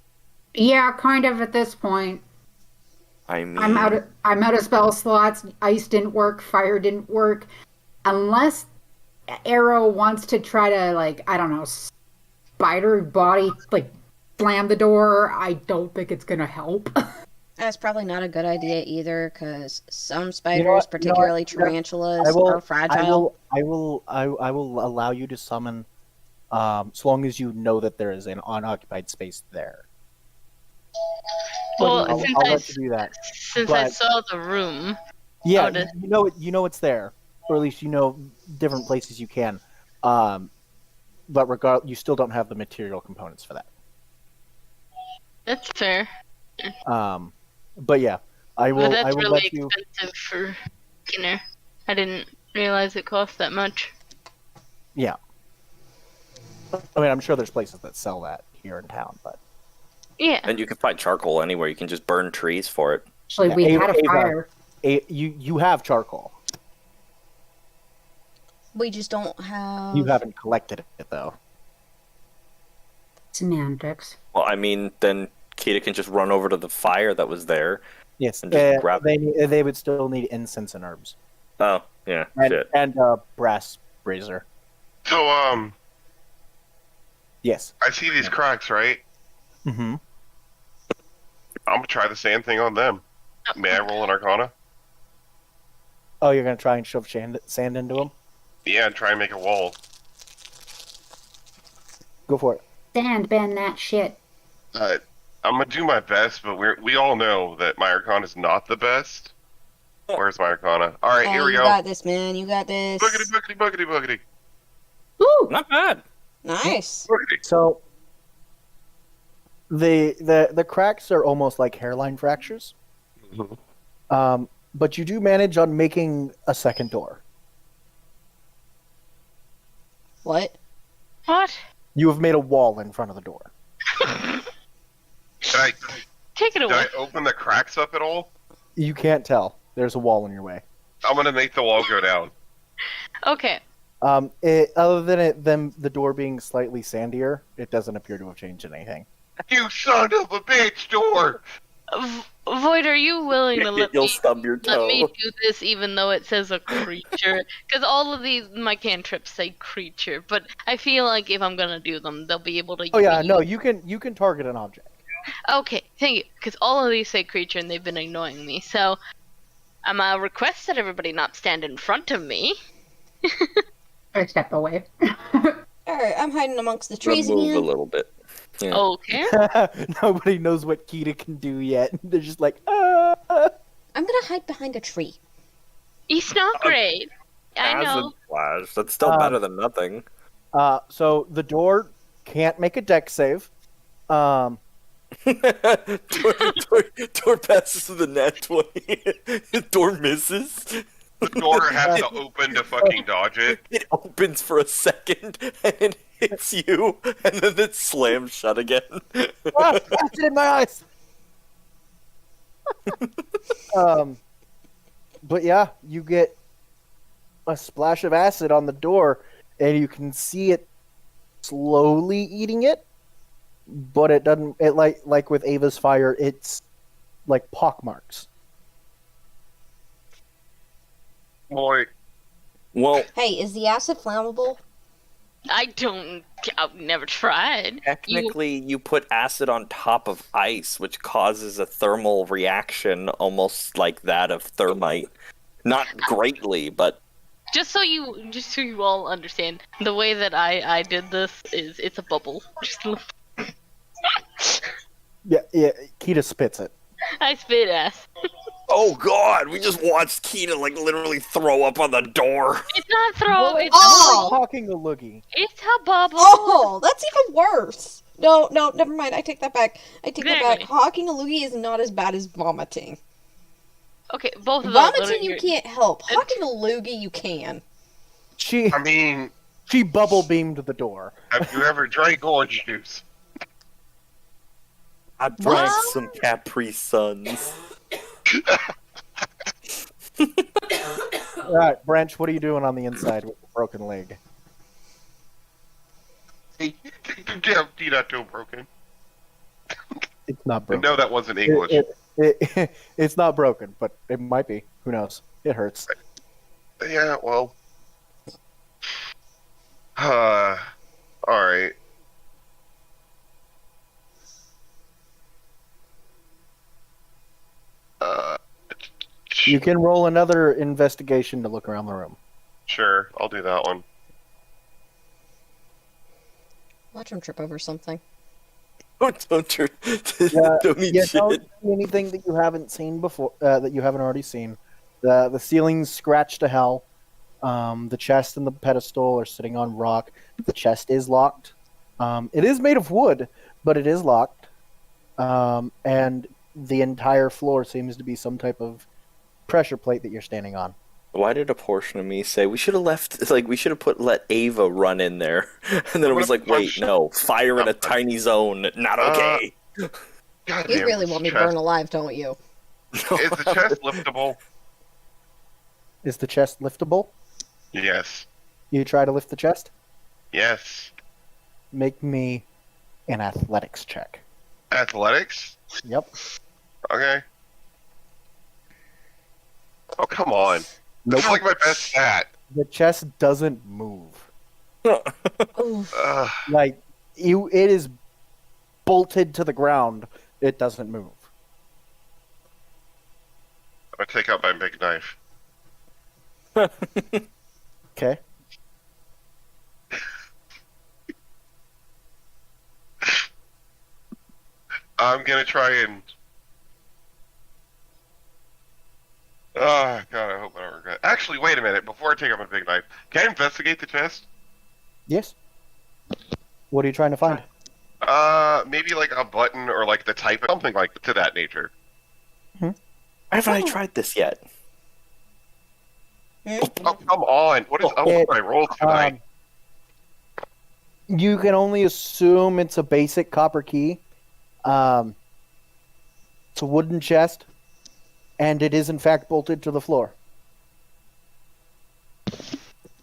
Yeah, kind of at this point. I mean, I'm out of spell slots. Ice didn't work. Fire didn't work. Unless Arrow wants to try to, like, I don't know, spider body, like, slam the door, I don't think it's gonna help. That's probably not a good idea either, because some You know what? spiders, particularly tarantulas, are fragile. I will allow you to summon, so long as you know that there is an unoccupied space there. Well, I'll let you do that. since I But- saw the room, Yeah, Oh, does- you know it's there, or at least you know different places you can. But you still don't have the material components for that. that's fair. But yeah, I will. But that's I will really let you. expensive for Skinner. I didn't realize it cost that much. Yeah. I mean, I'm sure there's places that sell that here in town, but Yeah. and you can find charcoal anywhere. You can just burn trees for it. Actually, we Yeah, had a Ava. fire. you have charcoal. We just don't have. You haven't collected it though. Semantics. Well, I mean, then Kita can just run over to the fire that was there. Yes, And just grab they would still need incense and herbs Oh, yeah, and shit. brass brazier. So, Yes. I see these cracks, right? Mm-hmm. I'm gonna try the same thing on them. May I roll an Arcana? Oh, you're gonna try and shove sand into them? Yeah, and try and make a wall. Go for it. Sand bend that shit. I'm gonna do my best, but we all know that my Arcana is not the best. Where's my Arcana? All right, Oh, here we you go. got this, man. You got this. Boogity, boogity, boogity, boogity. Woo! Not bad. Nice. Boogity. So the cracks are almost like hairline fractures. But you do manage on making a second door. What? What? You have made a wall in front of the door. Did I Take it did away. I open the cracks up at all? You can't tell. There's a wall in your way. I'm gonna make the wall go down. Okay. Other than the door being slightly sandier, it doesn't appear to have changed anything. You son of a bitch, door! Void, are you willing to let You'll me stub your toe. let me do this even though it says a creature? Because all of these my cantrips say creature, but I feel like if I'm gonna do them, they'll be able to. Oh yeah, be no, you can target an object. Okay, thank you. Because all of these say creature and they've been annoying me. So I'm gonna request that everybody not stand in front of me. I step away. Alright, I'm hiding amongst the trees Remove a again. little bit. Yeah. Okay. Nobody knows what Kita can do yet. They're just like, ah. I'm gonna hide behind a tree. It's not great. I know. Acid flash. That's still better than nothing. So the door can't make a deck save. Door passes to the net 20. Door misses. The door has to open to fucking dodge it. It opens for a second and it hits you, and then it slams shut again. Ah, acid in my eyes. But yeah, you get a splash of acid on the door, and you can see it slowly eating it, but it doesn't. It like with Ava's fire, it's like pockmarks. Boy, Well, Hey, is the acid flammable? I've never tried. technically, you put acid on top of ice, which causes a thermal reaction almost like that of thermite. Not greatly, but Just so you all understand, the way that I did this is it's a bubble. Yeah. Kita spits it. I spit ass. oh god, we just watched Keita like literally throw up on the door. It's not throw. It's Oh! Talking a loogie. it's a bubble. Oh, that's even worse. No, never mind. I take that back. I take that back. Exactly. Hawking a loogie is not as bad as vomiting. Okay, both of those. Vomiting you can't help. Hawking a loogie you can. She I mean, bubble beamed the door. have you ever drank orange juice? I drank What? some Capri Suns. All right, Branch, what are you doing on the inside with the broken leg? Hey, yeah, not too broken. It's not broken. No, that wasn't English. It's not broken, but it might be. Who knows? It hurts. Yeah, well. Alright. You can roll another investigation to look around the room. Sure, I'll do that one. Watch him trip over something. don't eat Yeah, shit. don't see anything that you haven't seen before, that you haven't already seen. The ceiling's scratched to hell. The chest and the pedestal are sitting on rock. The chest is locked. It is made of wood, but it is locked. And the entire floor seems to be some type of pressure plate that you're standing on. Why did a portion of me say we should have left? Like we should have let Ava run in there, and then it was like, wait, no, fire in a tiny zone, not okay. God You damn, really this want me chest- burned alive, don't you? Is the chest liftable? Is the chest liftable? Yes. You try to lift the chest? Yes. Make me an athletics check. Athletics? Yep. Okay. Oh, come on. Nope. That's like my best stat. The chest doesn't move. Ooh. Like it is bolted to the ground. It doesn't move. I'm gonna take out my big knife. Okay. I'm gonna try and. Oh god, I hope I don't regret. Actually, wait a minute. Before I take out my big knife, can I investigate the chest? Yes. What are you trying to find? Maybe like a button or like the type of something like to that nature. Haven't I tried this yet? Oh, come on! What is up with my roll tonight? You can only assume it's a basic copper key. It's a wooden chest, and it is in fact bolted to the floor.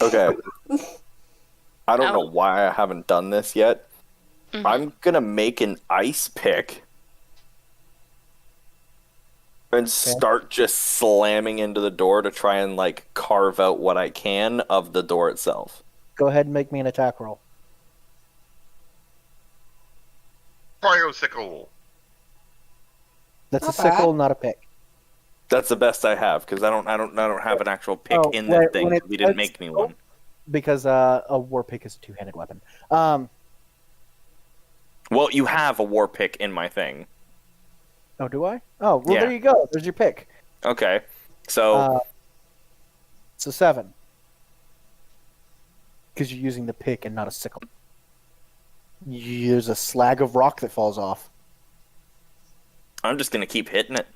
Okay. I don't know why I haven't done this yet. Mhm. I'm gonna make an ice pick and start just slamming into the door to try and like carve out what I can of the door itself. Go ahead and make me an attack roll. Cryosicle. That's Not a sickle, bad. not a pick. That's the best I have because I don't have an actual pick Oh, in when- that thing. when it We didn't says make me sickle- one. Because a war pick is a two-handed weapon. Well, you have a war pick in my thing. Oh, do I? Oh, well, Yeah. there you go. There's your pick. Okay, so It's a 7. Because you're using the pick and not a sickle. There's a slag of rock that falls off. I'm just gonna keep hitting it.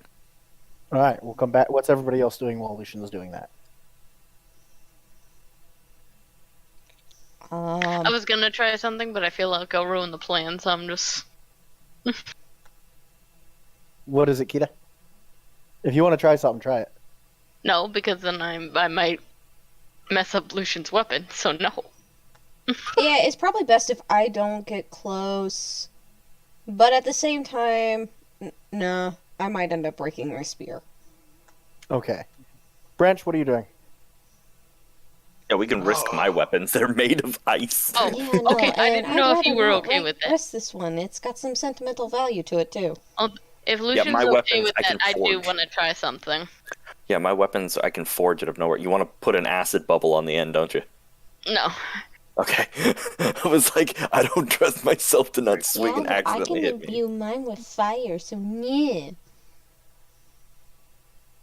All right, we'll come back. What's everybody else doing while Lucian's doing that? I was gonna try something, but I feel like I'll ruin the plan, so I'm just. What is it, Kita? If you want to try something, try it. No, because then I might mess up Lucian's weapon, so no. Yeah, it's probably best if I don't get close. But at the same time, nah, I might end up breaking my spear. Okay. Branch, what are you doing? Yeah, we can risk my weapons. They're made of ice. Oh, Yeah, no, okay. I and didn't I'd know if you rather were not okay with that. risk this one. It's got some sentimental value to it too. If Yeah, Lucian's my okay weapons with I that, can I do forge. want to try something. Yeah, my weapons I can forge out of nowhere. You want to put an acid bubble on the end, don't you? No. Okay. I was like, I don't trust myself to not swing and but I accidentally can hit me. imbue mine with fire, so yeah.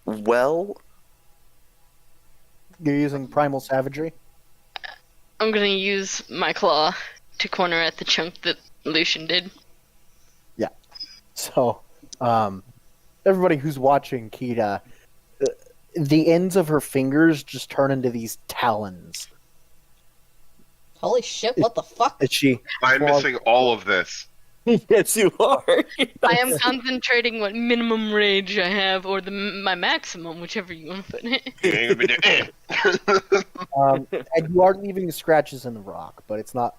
Well, You're using primal savagery? I'm gonna use my claw to corner at the chunk that Lucian did. So, everybody who's watching Kita, the ends of her fingers just turn into these talons. Holy shit, what the fuck? That she. I'm missing all of this. yes, you are. I am concentrating what minimum rage I have, or my maximum, whichever you want to put it. And you are leaving scratches in the rock, but it's not.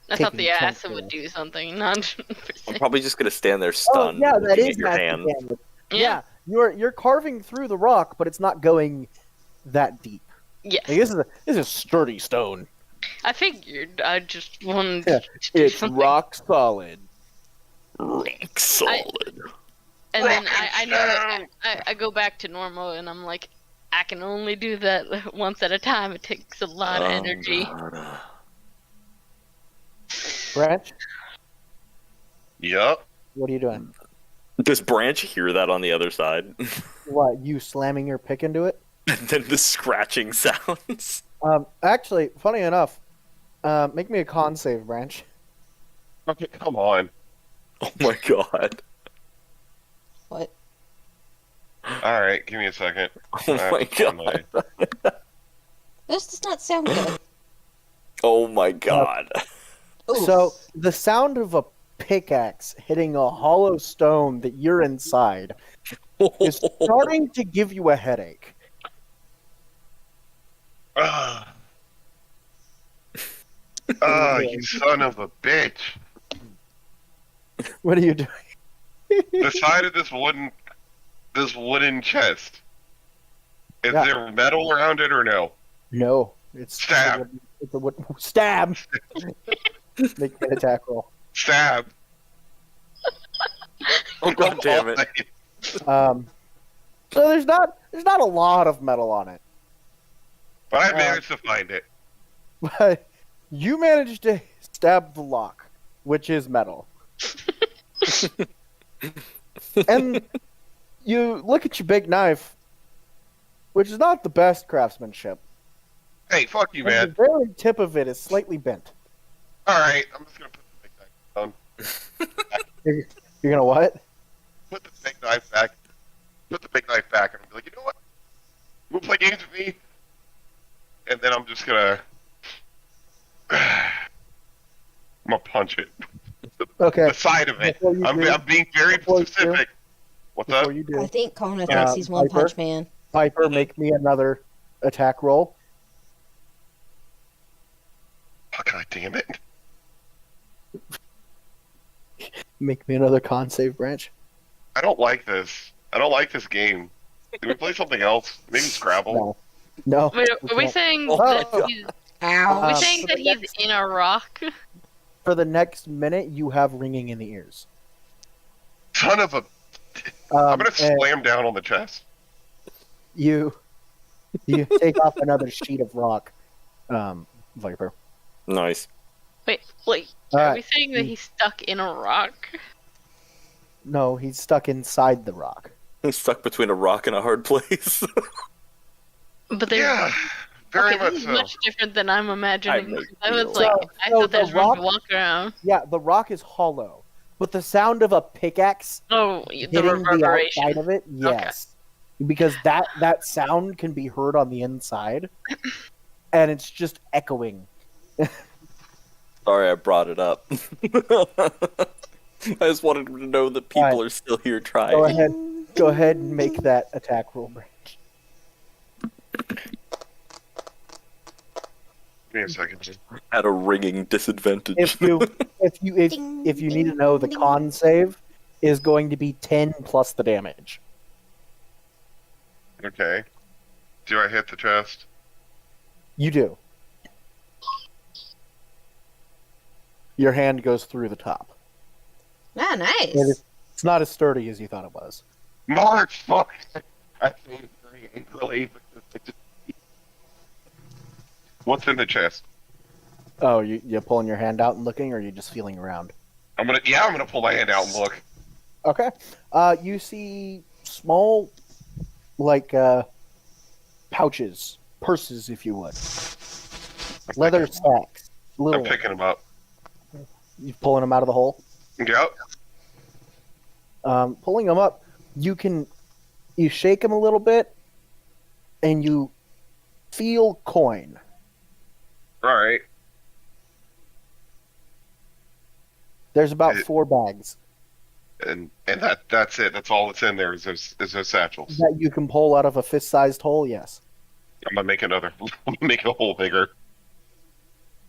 I thought Taking the chunks acid away. would do something, not per I'm se. probably just gonna stand there stunned, Oh, yeah, that looking is at your acid hand. damage. Yeah. Yeah, you're carving through the rock, but it's not going that deep. Yes. Like, this is sturdy stone. I figured. I just wanted Yeah, to do It's something. rock solid. Rock solid. And then I know that I go back to normal, and I'm like, I can only do that once at a time. It takes a lot of energy. God. Branch, Yup. what are you doing? Does Branch hear that on the other side? What, you slamming your pick into it? And then the scratching sounds. Actually, funny enough, make me a con save, Branch. Okay, come on. Oh my god. What? Alright, give me a second. Oh I have my to find god. This does not sound good. Oh my god. Oof. So, the sound of a pickaxe hitting a hollow stone that you're inside is starting to give you a headache. Ugh. Ah, you son of a bitch. What are you doing? The side of this wooden chest. Is Yeah. there metal around it or no? No, it's Stab. It's a wood. Stab. Make an attack roll. Stab. Oh god damn it. So there's not a lot of metal on it, But I managed to find it. but you managed to stab the lock, which is metal. And you look at your big knife, which is not the best craftsmanship. Hey, fuck you, And man. the very tip of it is slightly bent. Alright, I'm just gonna put the big knife down. You're gonna what? Put the big knife back. Put the big knife back, and I'm like, you know what? You wanna play games with me? And then I'm just gonna. I'm gonna punch it. Okay. The side of it. Before you I'm do- being very before you do- specific. What's up? Before you do, I think Kona thinks he's One Piper? Punch Man. Piper, make me another attack roll. Oh, god damn it. Make me another con save, Branch. I don't like this. I don't like this game. Can we play something else? Maybe Scrabble? No. Wait, we are we can't. saying Oh that my God. he's, Ow. are we Um, saying for that the he's next- in a rock? For the next minute, you have ringing in the ears. Son of a. I'm gonna And slam down on the chest. you take off another sheet of rock, Viper. Nice. Wait, All are right. we saying that he's stuck in a rock? No, he's stuck inside the rock. I'm stuck between a rock and a hard place. But there's Yeah, very okay, much this is so. much different than I'm imagining. I I was know. like, I So thought there's the room rock- to walk around. Yeah, the rock is hollow, but the sound of a pickaxe Oh, the hitting the reverberation. outside of it, yes, because that sound can be heard on the inside, and it's just echoing. Sorry I brought it up. I just wanted to know that people Alright. are still here Go trying. ahead, go ahead and make that attack roll, Branch. Give me a second. At a ringing disadvantage. If you need to know, the con save is going to be 10 plus the damage. Okay. Do I hit the chest? You do. Your hand goes through the top. Ah, It nice. is, it's not as sturdy as you thought it was. Motherfucker! I think very angrily. What's in the chest? Oh, you're pulling your hand out and looking, or are you just feeling around? I'm gonna pull my hand out and look. Okay. You see small, pouches, purses, if you would. Leather sacks. Little I'm picking them up. You pulling them out of the hole? Yep. Pulling them up, you shake them a little bit, and you feel coin. All right. There's about 4 bags And that's it. That's all that's in there is those satchels. that you can pull out of a fist-sized hole. Yes. I'm gonna make another. Make a hole bigger.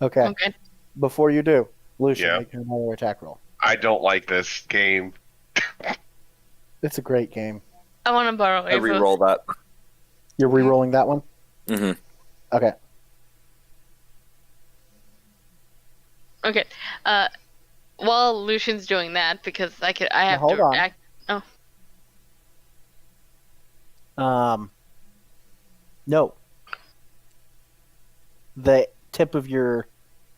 Okay. Okay. Before you do, Lucian, Yeah. make another attack roll. I don't like this game. It's a great game. I want to borrow I Ava. re-roll that. You're re-rolling that one. Mm-hmm. Okay. Okay. While Lucian's doing that, because I have hold to on. act. No. The tip of your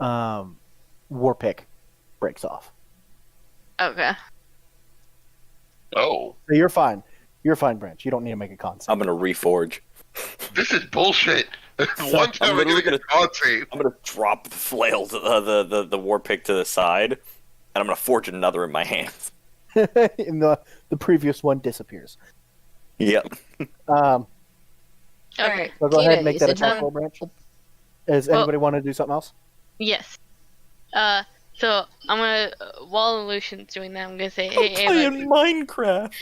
war pick breaks off. Okay. Oh, So you're fine. You're fine, Branch. You don't need to make a con save. I'm gonna reforge. this is bullshit. One time I'm we're literally gonna con save. I'm gonna drop the flail to the war pick to the side, and I'm gonna forge another in my hands. In the previous one disappears. Yep. All Okay. right. So go ahead and Kita, make you that said attack you roll, Branch. Does Well- anybody want to do something else? Yes. So I'm gonna while Lucian's doing that, I'm gonna say, hey Ava, Minecraft.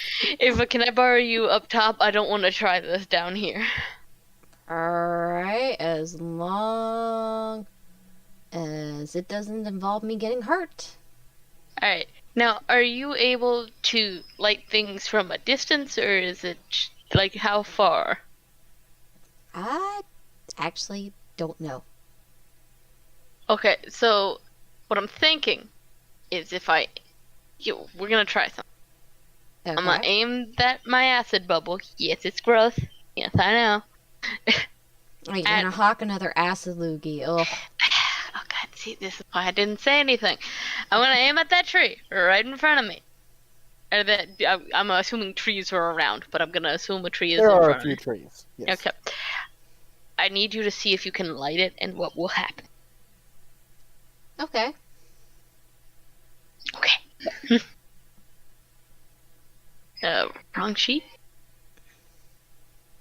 Ava, can I borrow you up top? I don't want to try this down here. Alright, as long as it doesn't involve me getting hurt. All right. Now, are you able to light things from a distance, or is it like how far? I actually don't know. Okay, so what I'm thinking is we're gonna try something. I'm gonna Okay. aim my acid bubble. Yes, it's gross. Yes, I know. Are you gonna hawk another acid loogie? Ugh. Oh God, see, this is why I didn't say anything. I'm gonna aim at that tree right in front of me. Or I'm assuming trees are around, but I'm gonna assume a tree is There in are front a of few me. trees. Yes. Okay. I need you to see if you can light it and what will happen. Okay. Okay. Wrong sheet?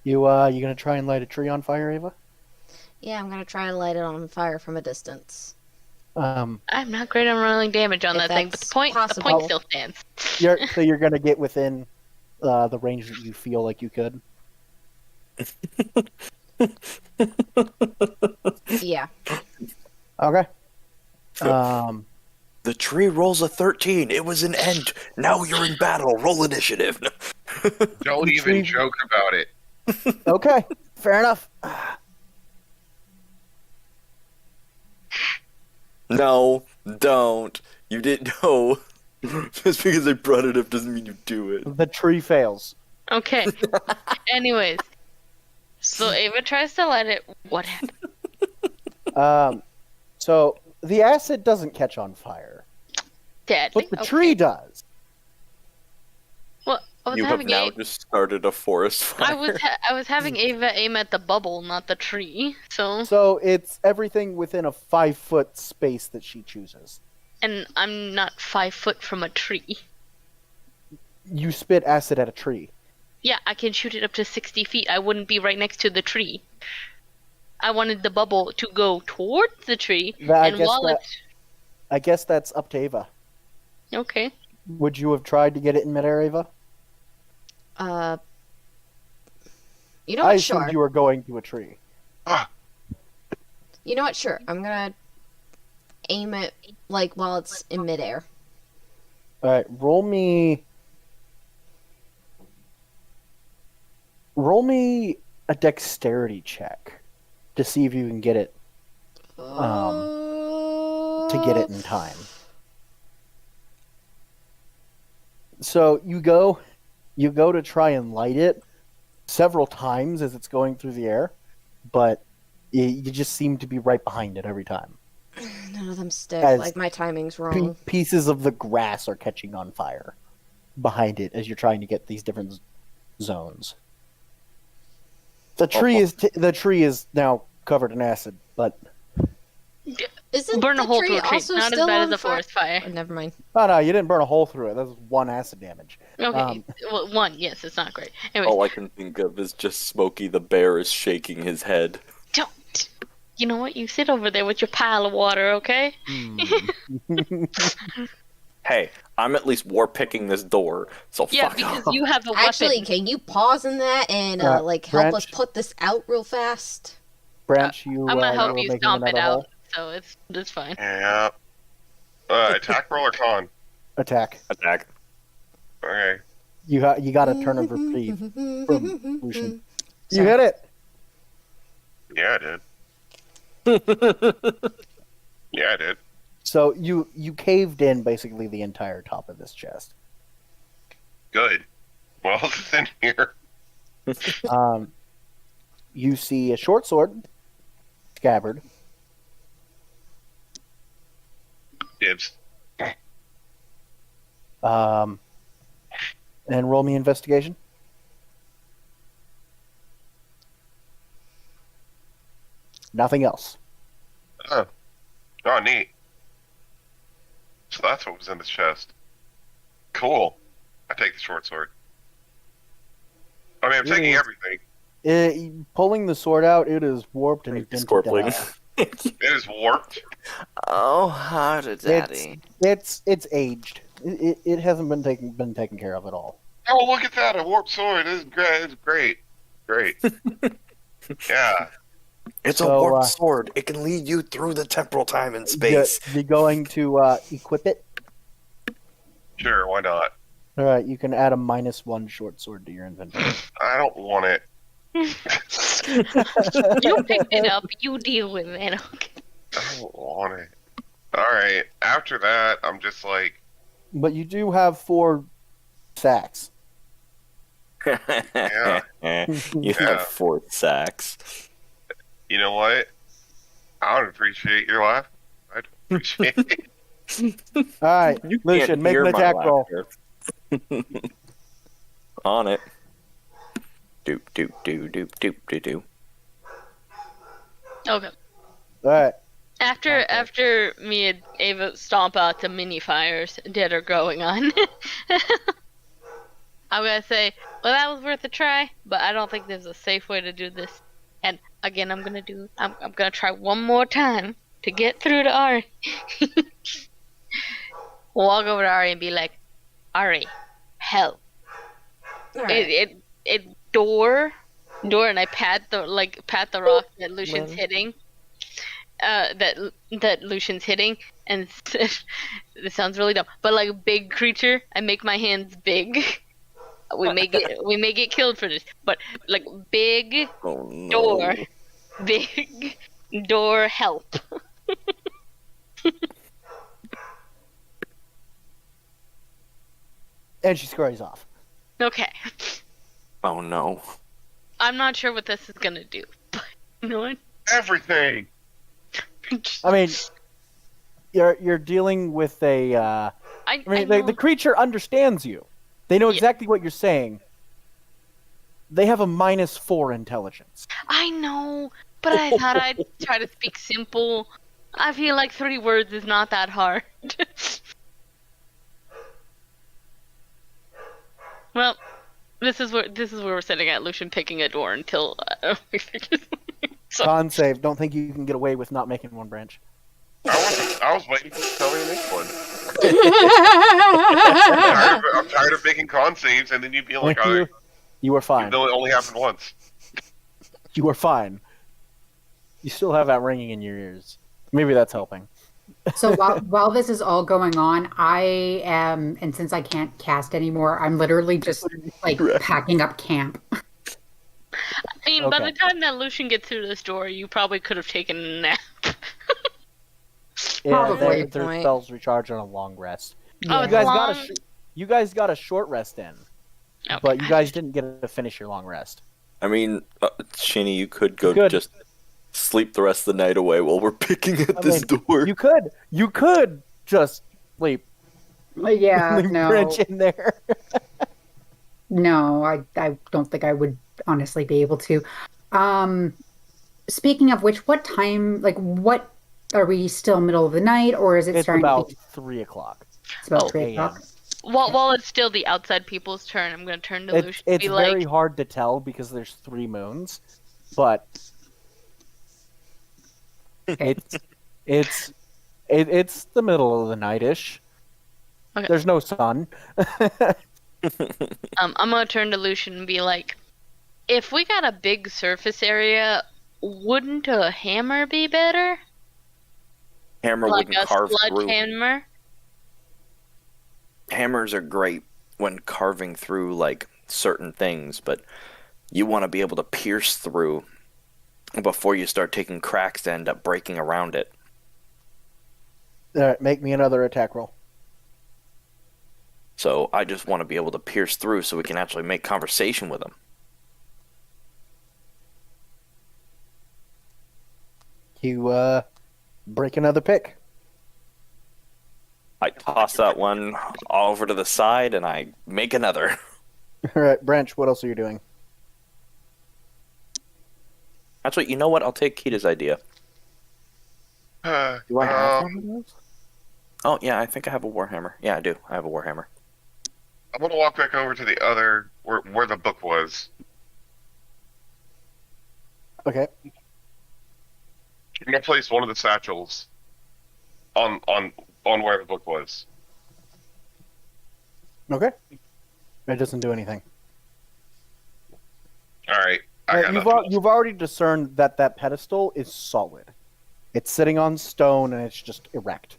You gonna try and light a tree on fire, Ava? Yeah, I'm gonna try to light it on fire from a distance. I'm not great on rolling damage on If that thing, but the that's point possible. still stands. you're gonna get within the range that you feel like you could. Yeah. Okay. The tree rolls a 13. It was an end. Now you're in battle. Roll initiative. Don't The even tree- joke about it. Okay. Fair enough. No, don't. You didn't know. Just because I brought it up doesn't mean you do it. The tree fails. Okay. Anyways. So Ava tries to light it. What happened? So the acid doesn't catch on fire, Deadly. but the Okay. tree does. Well, I was You have having now just started a forest fire. I was having Ava aim at the bubble, not the tree. So, So it's everything within a 5-foot space that she chooses. and I'm not 5 foot from a tree. You spit acid at a tree. Yeah, I can shoot it up to 60 feet. I wouldn't be right next to the tree. I wanted the bubble to go towards the tree, I and guess while that- I guess that's up to Ava. it's okay. Would you have tried to get it in midair, Ava? You know I what? assumed Sure. you were going to a tree. Ah, You know what? Sure. I'm gonna aim it like while it's in midair. All right, roll me a dexterity check to see if you can get it to get it in time. So you go to try and light it several times as it's going through the air, but you just seem to be right behind it every time. None of them stick. As Like my timing's wrong. Pieces of the grass are catching on fire behind it as you're trying to get these different zones. The tree is now covered in acid, but Isn't Burn the a hole tree through a tree. also Not as still bad on as a fire? forest fire. Oh, never mind. oh no, you didn't burn a hole through it. That was one acid damage. Okay, well, one, yes, it's not great. Anyways, All I can think of is just Smokey the Bear is shaking his head. don't. You know what? You sit over there with your pile of water, okay? Hey, I'm at least war picking this door, so Yeah, fuck because off. you have a weapon. Actually, can you pause in that and like help Branch? us put this out real fast? Branch, you. I'm gonna help were you making stomp it another out, hole. so it's fine. Yeah. Attack roll or con? Attack. Attack. Okay. You got a turn of reprieve from Lucian. You hit it. Yeah, I did. Yeah, I did. So you caved in basically the entire top of this chest. Good. What else is in here? You see a short sword, scabbard. Dibs. And roll me investigation. Nothing else. Oh, neat. So that's what was in this chest. Cool. I take the short sword. I mean, I'm taking Yes. everything. Pulling the sword out, it is warped and dented to Scorpling. hell. It is warped. Oh, harder, daddy. It's aged. It hasn't been taken care of at all. Oh, look at that! A warped sword. This is great. It's great. Great. Yeah. It's So, a warped sword. It can lead you through the temporal time and You space. going to equip it? Sure. Why not? All right, you can add a -1 short sword to your inventory. I don't want it. You picked it up. You deal with it. Okay. I don't want it. All right. After that, I'm just like, But you do have 4 sacks. Yeah. You Yeah. have 4 sacks. you know what? I would appreciate your laugh. I'd appreciate it. All right, You Lucian, can't make hear an my attack roll. laughter. On it. Doop doop doop doop doop doop doop. Okay. All right, After me and Ava stomp out the mini fires that are going on, I'm gonna say, well, that was worth a try, but I don't think there's a safe way to do this. And again, I'm gonna try one more time to get through to Ari. Walk over to Ari and be like, Ari, help. All right. It door, and I pat the rock that Lucian's hitting. That Lucian's hitting, and this sounds really dumb, but like big creature, I make my hands big. We may get killed for this, but like big Oh no. door, big door, help. and she scurries off. Okay, Oh no. I'm not sure what this is gonna do, but you know what? Everything. I mean, you're dealing with a. I I mean, know. the creature understands you. They know Yeah. exactly what you're saying. They have a -4 intelligence. I know, but I thought I'd try to speak simple. I feel like 3 words is not that hard. Well, this is where we're sitting at, Lucian picking a door until we figure something. So, Con save. Don't think you can get away with not making one branch. I was waiting for you to tell me the next one. I'm tired of making con saves, and then you'd be like, you were fine. even though it only happened once. You were fine. You still have that ringing in your ears. Maybe that's helping. So while this is all going on, I am, and since I can't cast anymore, I'm literally just like Right. packing up camp. I mean, by Okay. the time that Lucian gets through this door, you probably could have taken a nap. Yeah, Probably. their Point. spells recharge on a long rest. Oh, Yeah. it's You guys long. you guys got a short rest in, Okay. but you guys didn't get to finish your long rest. I mean, Shinny, you could go You could. just sleep the rest of the night away while we're picking at this door. You could just sleep. Yeah, Leave no, Branch in there. no, I don't think I would honestly be able to. Speaking of which, what time? Like, what are we still middle of the night, or is it It's starting about to be? 3:00. It's about Oh. 3 o'clock. While it's still the outside people's turn, I'm gonna turn to It's Lucian and be very like, hard to tell because there's 3 moons, but it's the middle of the night-ish. Okay. There's no sun. I'm gonna turn to Lucian and be like, if we got a big surface area, wouldn't a hammer be better? Hammer Like wouldn't a carve through. sledgehammer? Hammers are great when carving through like certain things, but you want to be able to pierce through before you start taking cracks to end up breaking around it. All right, make me another attack roll. So I just want to be able to pierce through so we can actually make conversation with them. You break another pick. I toss that one all over to the side and I make another. All right, Branch, what else are you doing? Actually, you know what? I'll take Kita's idea. Do I have one of those? Oh, yeah, I think I have a Warhammer. Yeah, I do. I have a Warhammer. I'm gonna walk back over to the other where the book was. Okay. I'm gonna place one of the satchels on where the book was. Okay. It doesn't do anything. All right. I got nothing else. You've already discerned that that pedestal is solid. It's sitting on stone and it's just erect.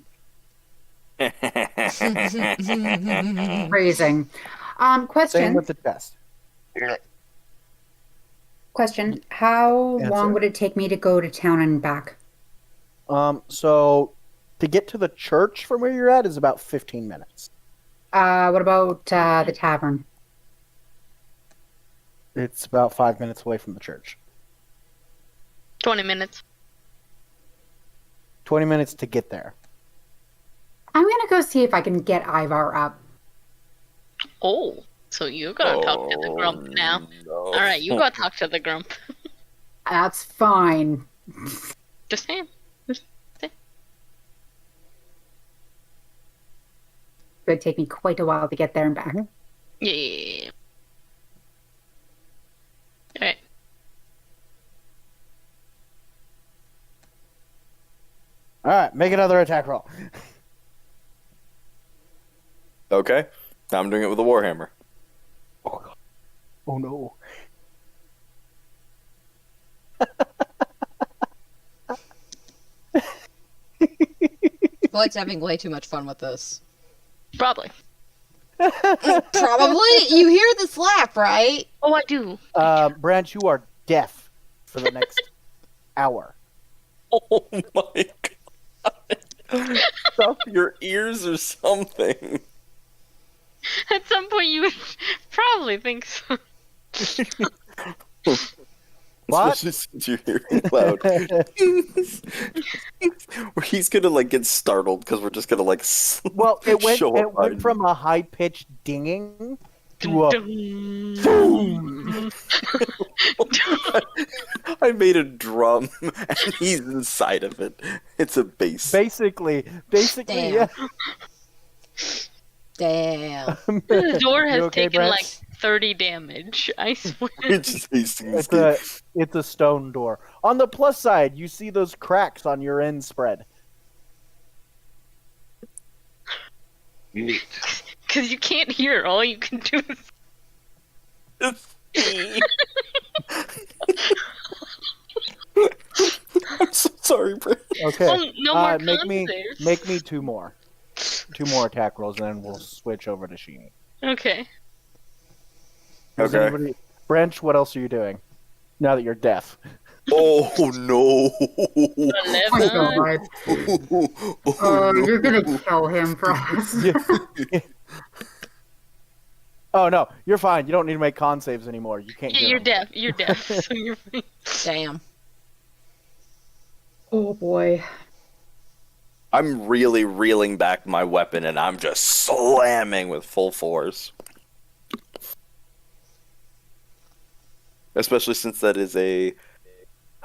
Phrasing. Same Question. with the chest. Yeah. Question. How Answer. long would it take me to go to town and back? So to get to the church from where you're at is about 15 minutes. What about the tavern? It's about 5 minutes away from the church. 20 minutes. 20 minutes to get there. I'm gonna go see if I can get Ivar up. Oh, so you gotta talk to the grump now. No. Alright, you gotta talk to the grump. That's fine. Just saying. It would take me quite a while to get there and back. Yeah. Alright. All right, make another attack roll. Okay. Now I'm doing it with a Warhammer. Oh no. Blake's having way too much fun with this. Probably. Probably. You hear the slap, right? Oh, I do. Branch, you are deaf for the next hour. Oh my god. Stop your ears or something. At some point, you would probably think so. What? Especially since you're hearing loud. Where he's gonna like get startled because we're just gonna like Well, it went show up went from a high pitched dinging to a boom. I made a drum and he's inside of it. It's a bass. Basically, Damn. yeah. Damn. The door has You okay, taken Branch? like 30 damage. I swear. It's just Hastings. It's a stone door. On the plus side, you see those cracks on your end spread. Neat. Because you can't hear. All you can do is. sorry, Brent. Okay. Well, no more make me saves. 2 more. 2 more attack rolls, and then we'll switch over to Sheeny. Okay. Does Okay. anybody... Branch, what else are you doing? Now that you're deaf. Oh no! Oh my 11. god. Oh, no. You're gonna kill him for us. Oh no, you're fine. You don't need to make con saves anymore. You can't Yeah, hear you're him. deaf. You're deaf. So you're fine. Damn. Oh boy. I'm really reeling back my weapon, and I'm just slamming with full force. Especially since that is a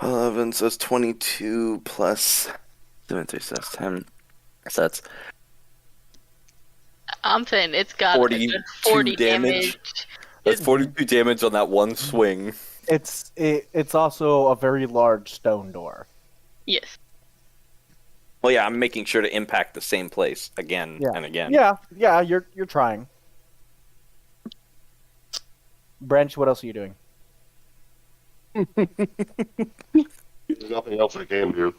11, so it's 22 plus 7, 3, so that's 10. So that's I'm saying it's got a 42 good 40 damage. damage. That's 42 damage on that one swing. It's also a very large stone door. Yes. Well, yeah, I'm making sure to impact the same place again Yeah. and again. Yeah, you're trying. Branch, what else are you doing? There's nothing else I can do.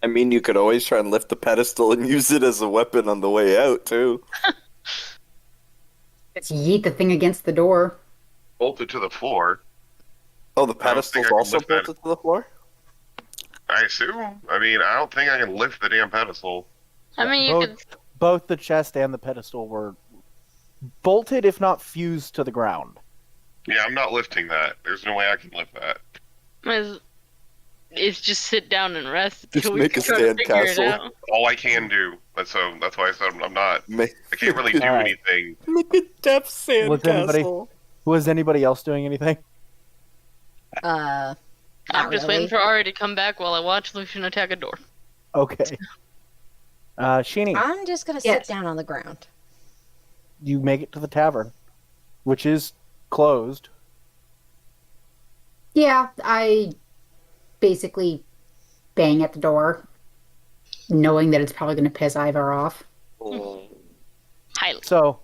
I mean, you could always try and lift the pedestal and use it as a weapon on the way out, too. Let's yeet the thing against the door. Bolted to the floor. Oh, the I don't think pedestal's I can also lift that. bolted to the floor? I assume. I mean, I don't think I can lift the damn pedestal. I mean, you could. Both the chest and the pedestal were bolted, if not fused, to the ground. Yeah, I'm not lifting that. There's no way I can lift that. Is just sit down and rest. Just till we make a try to stand figure it castle. out. All I can do. That's why I said I'm not. I can't really do Alright. anything. Make a depth sand Was anybody- castle. Was anybody else doing anything? I'm Not just really. waiting for Ari to come back while I watch Lucian attack a door. Okay. Sheeny, I'm just gonna Yes. sit down on the ground. you make it to the tavern, which is closed. Yeah, I basically bang at the door, knowing that it's probably going to piss Ivar off. Highly. So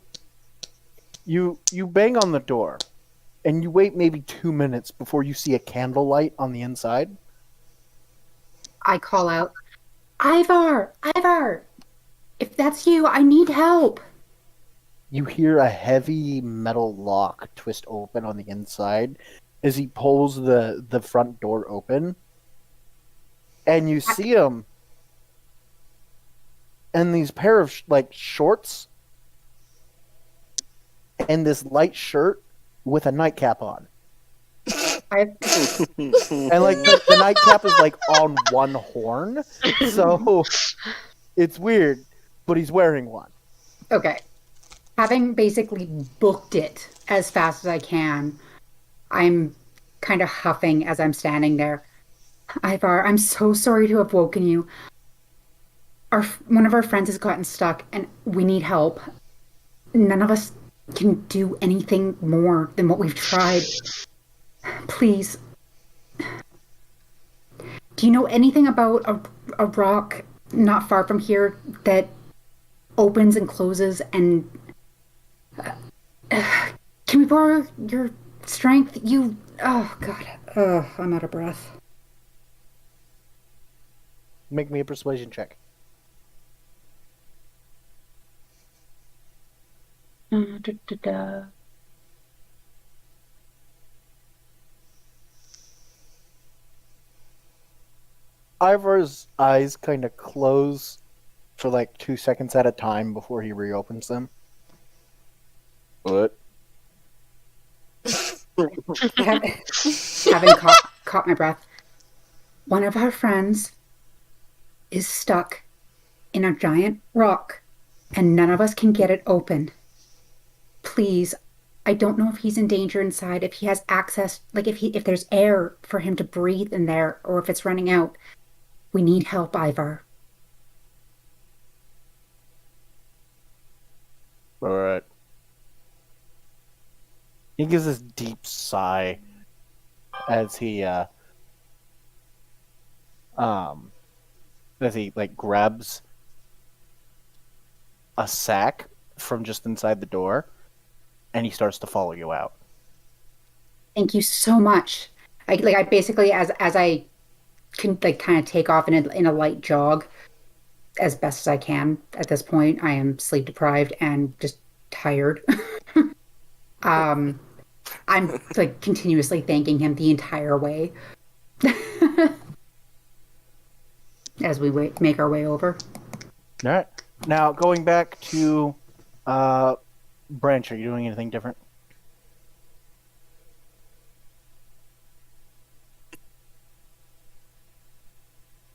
you bang on the door, and you wait maybe 2 minutes before you see a candlelight on the inside. I call out, Ivar! Ivar! If that's you, I need help! You hear a heavy metal lock twist open on the inside as he pulls the front door open. And you see him in these pair of shorts and this light shirt with a nightcap on. I, And the nightcap is on one horn. So it's weird, but he's wearing one. okay. Having basically booked it as fast as I can, I'm kind of huffing as I'm standing there. Ivar, I'm so sorry to have woken you. One of our friends has gotten stuck and we need help. None of us can do anything more than what we've tried. Please. Do you know anything about a rock not far from here that opens and closes and... can we borrow your strength? Oh, God. I'm out of breath. Make me a persuasion check. Ivar's eyes kind of close for 2 seconds at a time before he reopens them. What? Having caught my breath. One of our friends is stuck in a giant rock, and none of us can get it open. Please, I don't know if he's in danger inside, if he has access, if there's air for him to breathe in there, or if it's running out. We need help, Ivar. Alright. He gives this deep sigh as he grabs a sack from just inside the door and he starts to follow you out. Thank you so much. I basically as I can like kind of take off in a light jog as best as I can at this point. I am sleep deprived and just tired. um, I'm like continuously thanking him the entire way as we make our way over. All right. Now going back to Branch, are you doing anything different?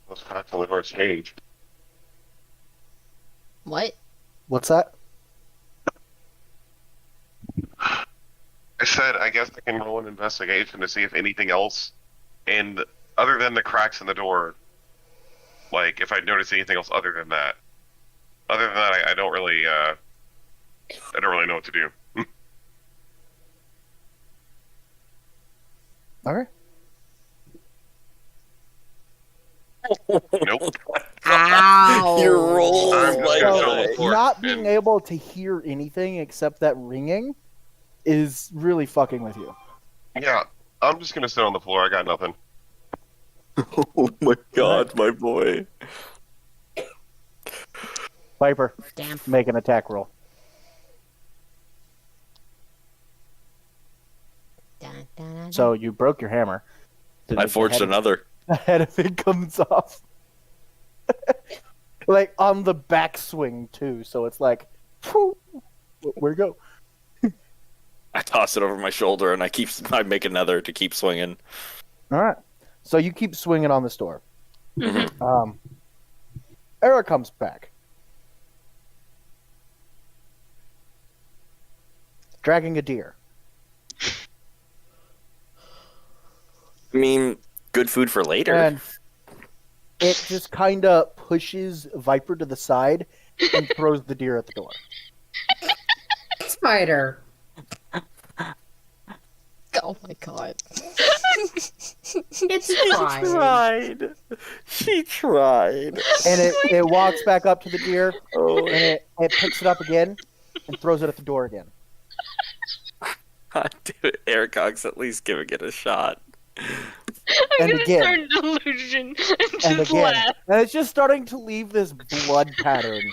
Let's back to the horse cage. What? What's that? I said I guess I can roll an investigation to see if anything else, and other than the cracks in the door, like if I notice anything else other than that. Other than that, I don't really know what to do. All right. Nope. Ow! Your roll I'm just like gonna tell that. the floor. Not being And- able to hear anything except that ringing is really fucking with you. Yeah, I'm just gonna sit on the floor. I got nothing. Oh my god, my boy. Viper, Damn. make an attack roll. Dun, dun, dun, So you broke your hammer. I forged another. The head of it comes off. Like on the backswing too, so it's like, whew, where'd it go? I toss it over my shoulder and I make another to keep swinging. All right. So you keep swinging on this door. Mhm. Era comes back, dragging a deer. I mean, good food for later. And it just kind of pushes Viper to the side and throws the deer at the door. Spider. Oh my god. It's fine. tried. She tried. And it walks back up to the deer, Oh, and it picks it up again and throws it at the door again. God damn it. Ericox at least giving it a shot. I'm And gonna again. turn delusion and And just again. laugh. And it's just starting to leave this blood pattern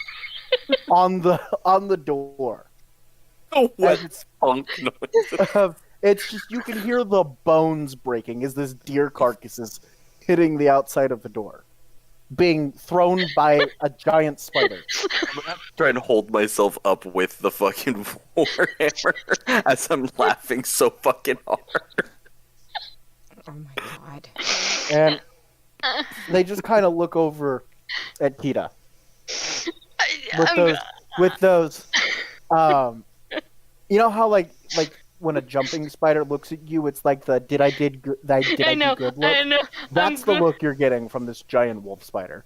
on the door. Oh, what And it's punk noise. it's just you can hear the bones breaking as this deer carcass is hitting the outside of the door, being thrown by a giant spider. I'm gonna have to try and hold myself up with the fucking warhammer as I'm laughing so fucking hard. Oh my god. And they just kind of look over at Kita with those you know how like when a jumping spider looks at you, it's like the did I do good look? I know. That's the look you're getting from this giant wolf spider.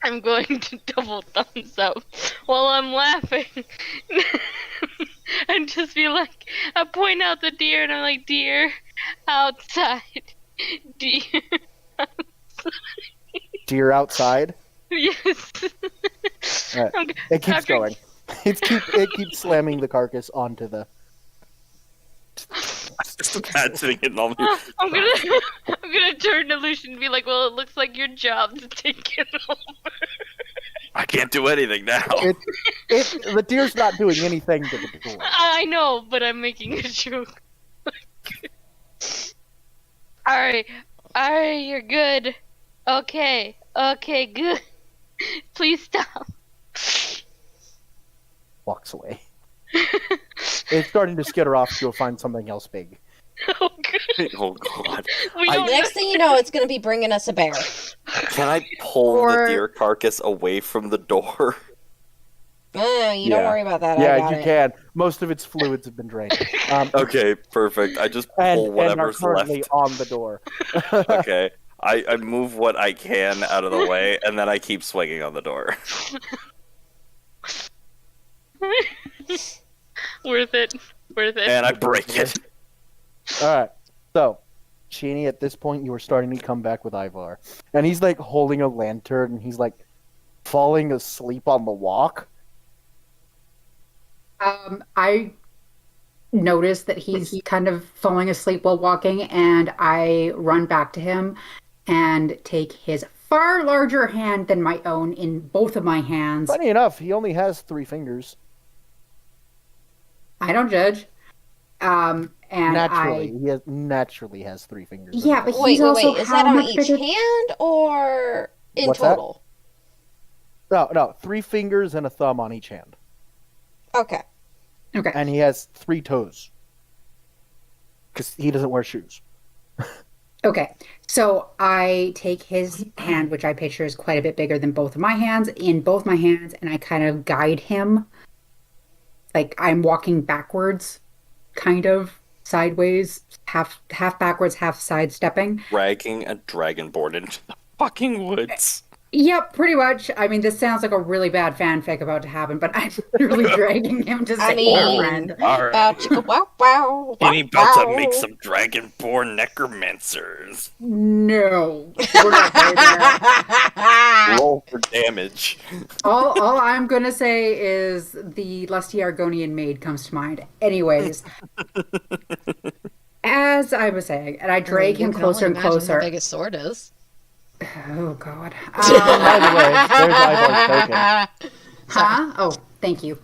I'm going to double thumbs up while I'm laughing. And just be like, I point out the deer and I'm like, deer outside. Deer. Deer outside. Yes. Alright. I'm g- It keeps after- going. It keeps slamming the carcass onto the. Just imagining it on me. I'm gonna turn to Lucian and be like, well, it looks like your job's taken over. I can't do anything now. The deer's not doing anything to the door. I know, but I'm making a joke. Alright, you're good. Okay, good. Please stop. Walks away. It's starting to skitter off to go find something else big. Oh, good. Oh god. We I- don't Next thing you know, it's gonna be bringing us a bear. Can I pull Or- the deer carcass away from the door? You don't Yeah. worry about that. I Yeah, got you it. can. Most of its fluids have been drained. Okay, perfect. I just and pull are whatever's currently left. on the door. Okay. I move what I can out of the way, and then I keep swinging on the door. Worth it. And I break it. All right. So, Cheney, at this point, you are starting to come back with Ivar, and he's like holding a lantern, and he's like falling asleep on the walk. I notice that he's kind of falling asleep while walking, and I run back to him and take his far larger hand than my own in both of my hands. Funny enough, he only has 3 fingers. I don't judge. And Naturally has 3 fingers. Yeah, but Wait, he's wait, also wait. Is how that on much each bigger? hand or in What's that? total? No, 3 fingers and a thumb on each hand. Okay. Okay. And he has 3 toes. Because he doesn't wear shoes. Okay. So I take his hand, which I picture is quite a bit bigger than both of my hands, in both my hands, and I kind of guide him. Like I'm walking backwards, kind of sideways, half backwards, half sidestepping. Dragging a dragonborn into the fucking woods. Yep, pretty much. I mean, this sounds like a really bad fanfic about to happen, but I'm literally dragging him to save mean, our friend. Alright. Bow chicka wow wow. And he about to make some dragonborn necromancers. No, we're not going there. Roll for damage. All I'm gonna say is the lusty Argonian maid comes to mind. Anyways, as I was saying, and I drag him closer and closer. How big his sword is. Oh God. By the way, there's Ivar's token. Huh? Oh, thank you.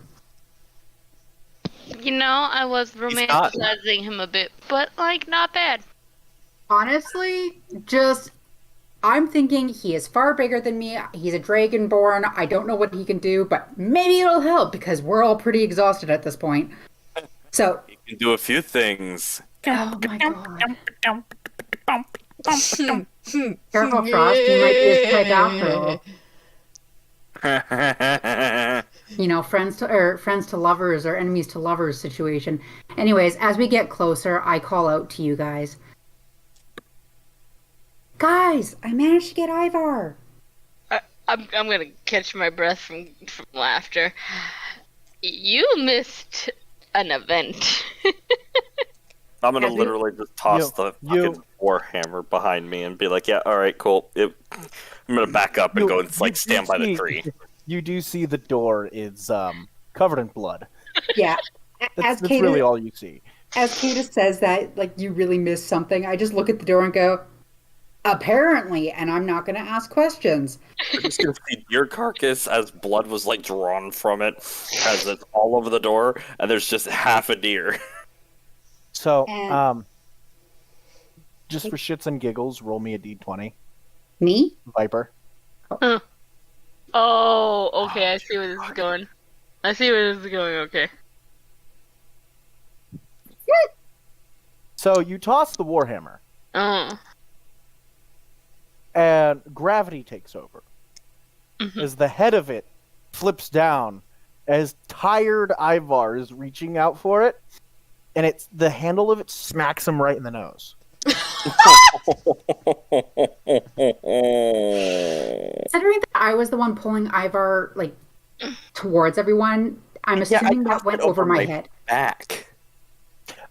You know, I was not- romanticizing him a bit, but like not bad. Honestly, I'm thinking he is far bigger than me. He's a dragonborn. I don't know what he can do, but maybe it'll help because we're all pretty exhausted at this point. So, You can do a few things. oh my God. Careful, Frost. You might be his type after all. You know, friends to lovers or enemies to lovers situation. Anyways, as we get closer, I call out to you guys. Guys, I managed to get Ivar. I'm gonna catch my breath from laughter. You missed an event. I'm gonna As we- literally just toss the fucking warhammer behind me and be like, "Yeah, all right, cool." I'm gonna back up and go and like stand by the tree. You do see the door is covered in blood. Yeah. That's really all you see. As Kata says that, like, you really missed something, I just look at the door and go, apparently, and I'm not going to ask questions. You're just gonna see deer carcass as blood was like drawn from it, as it's all over the door, and there's just half a deer. So, And- just for shits and giggles, roll me a d20. Me? Viper. Oh, okay. I see where this is going. Okay. So, you toss the warhammer, Oh. and gravity takes over. As the head of it flips down, as tired Ivar is reaching out for it, and the handle of it smacks him right in the nose. Considering that I was the one pulling Ivar, like, towards everyone, I'm assuming that went over my head. Back.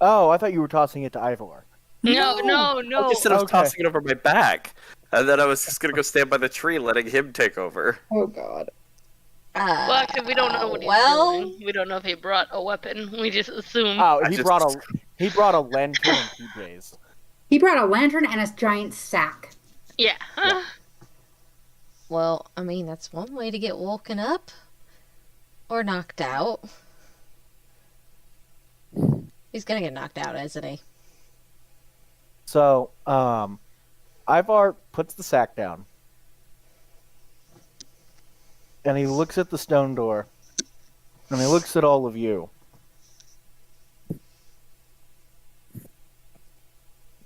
Oh, I thought you were tossing it to Ivar. No. I just said I was Okay. tossing it over my back, and then I was just gonna go stand by the tree, letting him take over. Oh, God. Well, actually, we don't know what he's doing. We don't know if he brought a weapon. We just assume. Oh, I he just- brought a lantern and PJs. He brought a lantern and a giant sack. Yeah. Well, I mean, that's one way to get woken up. Or knocked out. He's gonna get knocked out, isn't he? So, Ivar puts the sack down. And he looks at the stone door. And he looks at all of you.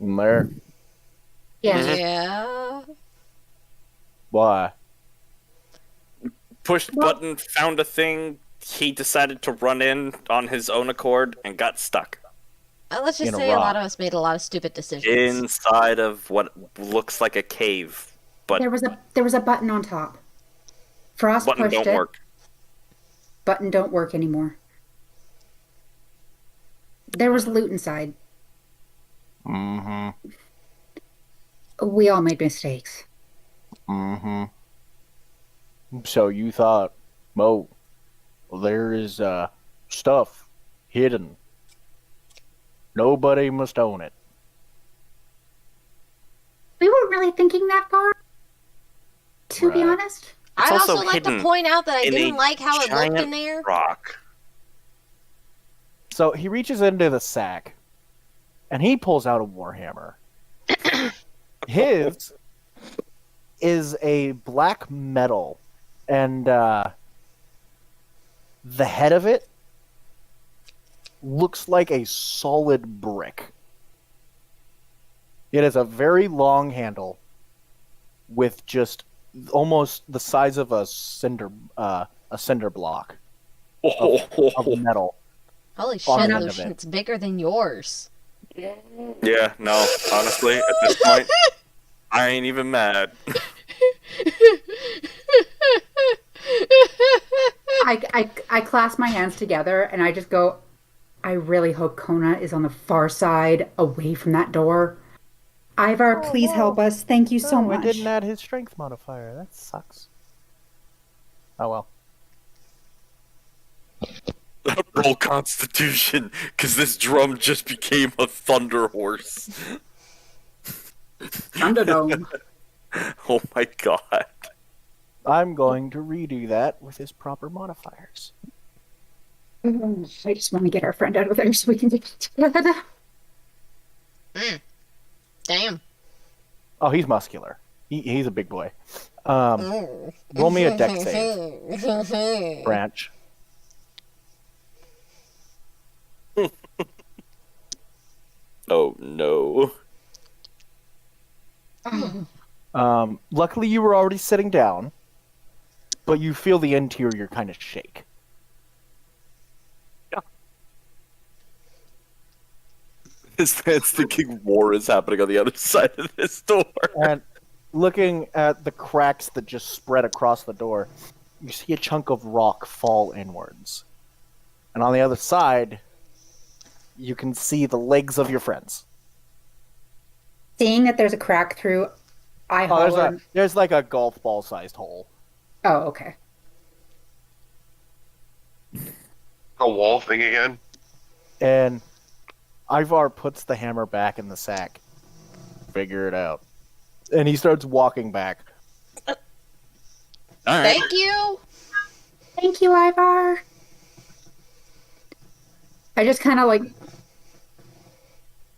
And there. Yeah. Yeah. Why? Pushed button, found a thing. He decided to run in on his own accord and got stuck Let's just In a say a lot rock. of us made a lot of stupid decisions. inside of what looks like a cave. But There was a button on top. Frost button pushed don't it. work. Button don't work anymore. There was loot inside. Mm-hmm. We all made mistakes. Mm-hmm. So you thought, there is stuff hidden Nobody must own it. We weren't really thinking that far, to be Right. honest. It's I'd also also like to hidden point out that I in didn't a like how it looked in giant there. rock. So he reaches into the sack, and he pulls out a warhammer. His is a black metal, and the head of it looks like a solid brick. It has a very long handle with just almost the size of a cinder block of metal. Holy On shit, the end of Lucian, it. it's bigger than yours. Yeah, no, honestly, at this point, I ain't even mad. I clasp my hands together and I just go, I really hope Kona is on the far side, away from that door. Ivar, please help us. Thank you so Oh, much. I didn't add his strength modifier. That sucks. Oh well. Roll Constitution, because this drum just became a thunder horse. Thunderdome. Oh my god. I'm going to redo that with his proper modifiers. I just want to get our friend out of there so we can get together. Damn. Oh, he's muscular. He's a big boy. Roll me a dex save, Branch. Oh no. Luckily, you were already sitting down, but you feel the interior kind of shake. This man's thinking war is happening on the other side of this door. And looking at the cracks that just spread across the door, you see a chunk of rock fall inwards. And on the other side, you can see the legs of your friends. Seeing that there's a crack through, I Oh, holler. there's like a golf ball sized hole. Oh, okay. A wall thing again? And Ivar puts the hammer back in the sack. Figure it out. And he starts walking back. All right. Thank you. Thank you, Ivar. I just kind of like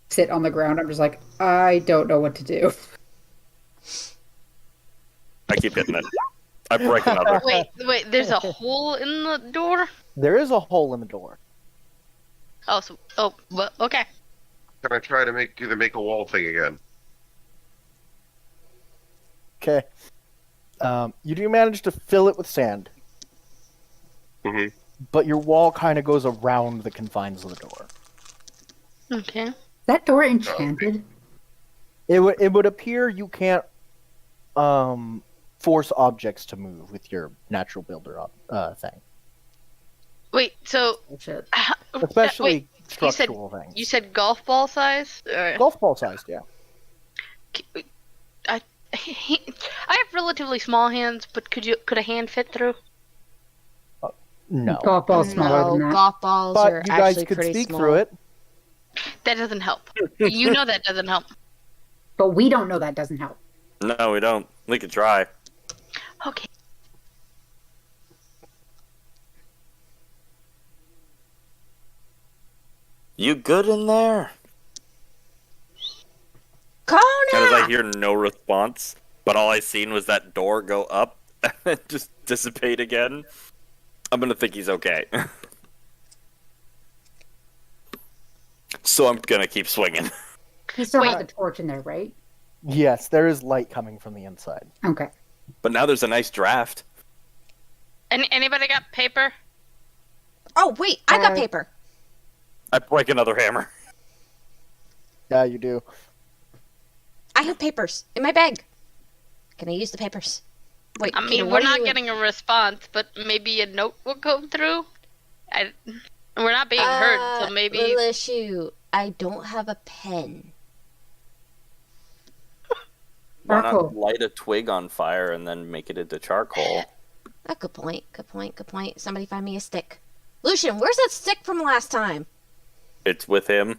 sit on the ground. I'm just like, I don't know what to do. I keep hitting it. I break another. Wait, there's a hole in the door? There is a hole in the door. Well, okay. Can I try to make a wall thing again? Okay. You do manage to fill it with sand, Mm-hmm. but your wall kind of goes around the confines of the door. Okay. That door enchanted? It would appear you can't force objects to move with your natural builder thing, Wait, so Bullshit. especially wait, structural things. you said golf ball size? Or... Golf ball sized, yeah. I have relatively small hands, but could a hand fit through? No, Golf ball smaller No, than that. golf balls but are you guys actually could pretty speak small. through it. That doesn't help. You know that doesn't help. But we don't know that doesn't help. No, we don't. We could try. Okay. You good in there? Kona! And as I hear no response, but all I seen was that door go up and just dissipate again, I'm gonna think he's okay. So I'm gonna keep swinging. He still has Wait. the torch in there, right? Yes, there is light coming from the inside. Okay. But now there's a nice draft. Anybody got paper? Oh, wait, I got paper. I break another hammer. Yeah, you do. I have papers in my bag. Can I use the papers? Wait, I Peter, mean, what we're are not you- getting a response, but maybe a note will come through. We're not being heard, so maybe. Little issue. I don't have a pen. Why Charcoal. not light a twig on fire and then make it into charcoal? Ah, good point. Good point. Good point. Somebody find me a stick. Lucian, where's that stick from last time? It's with him.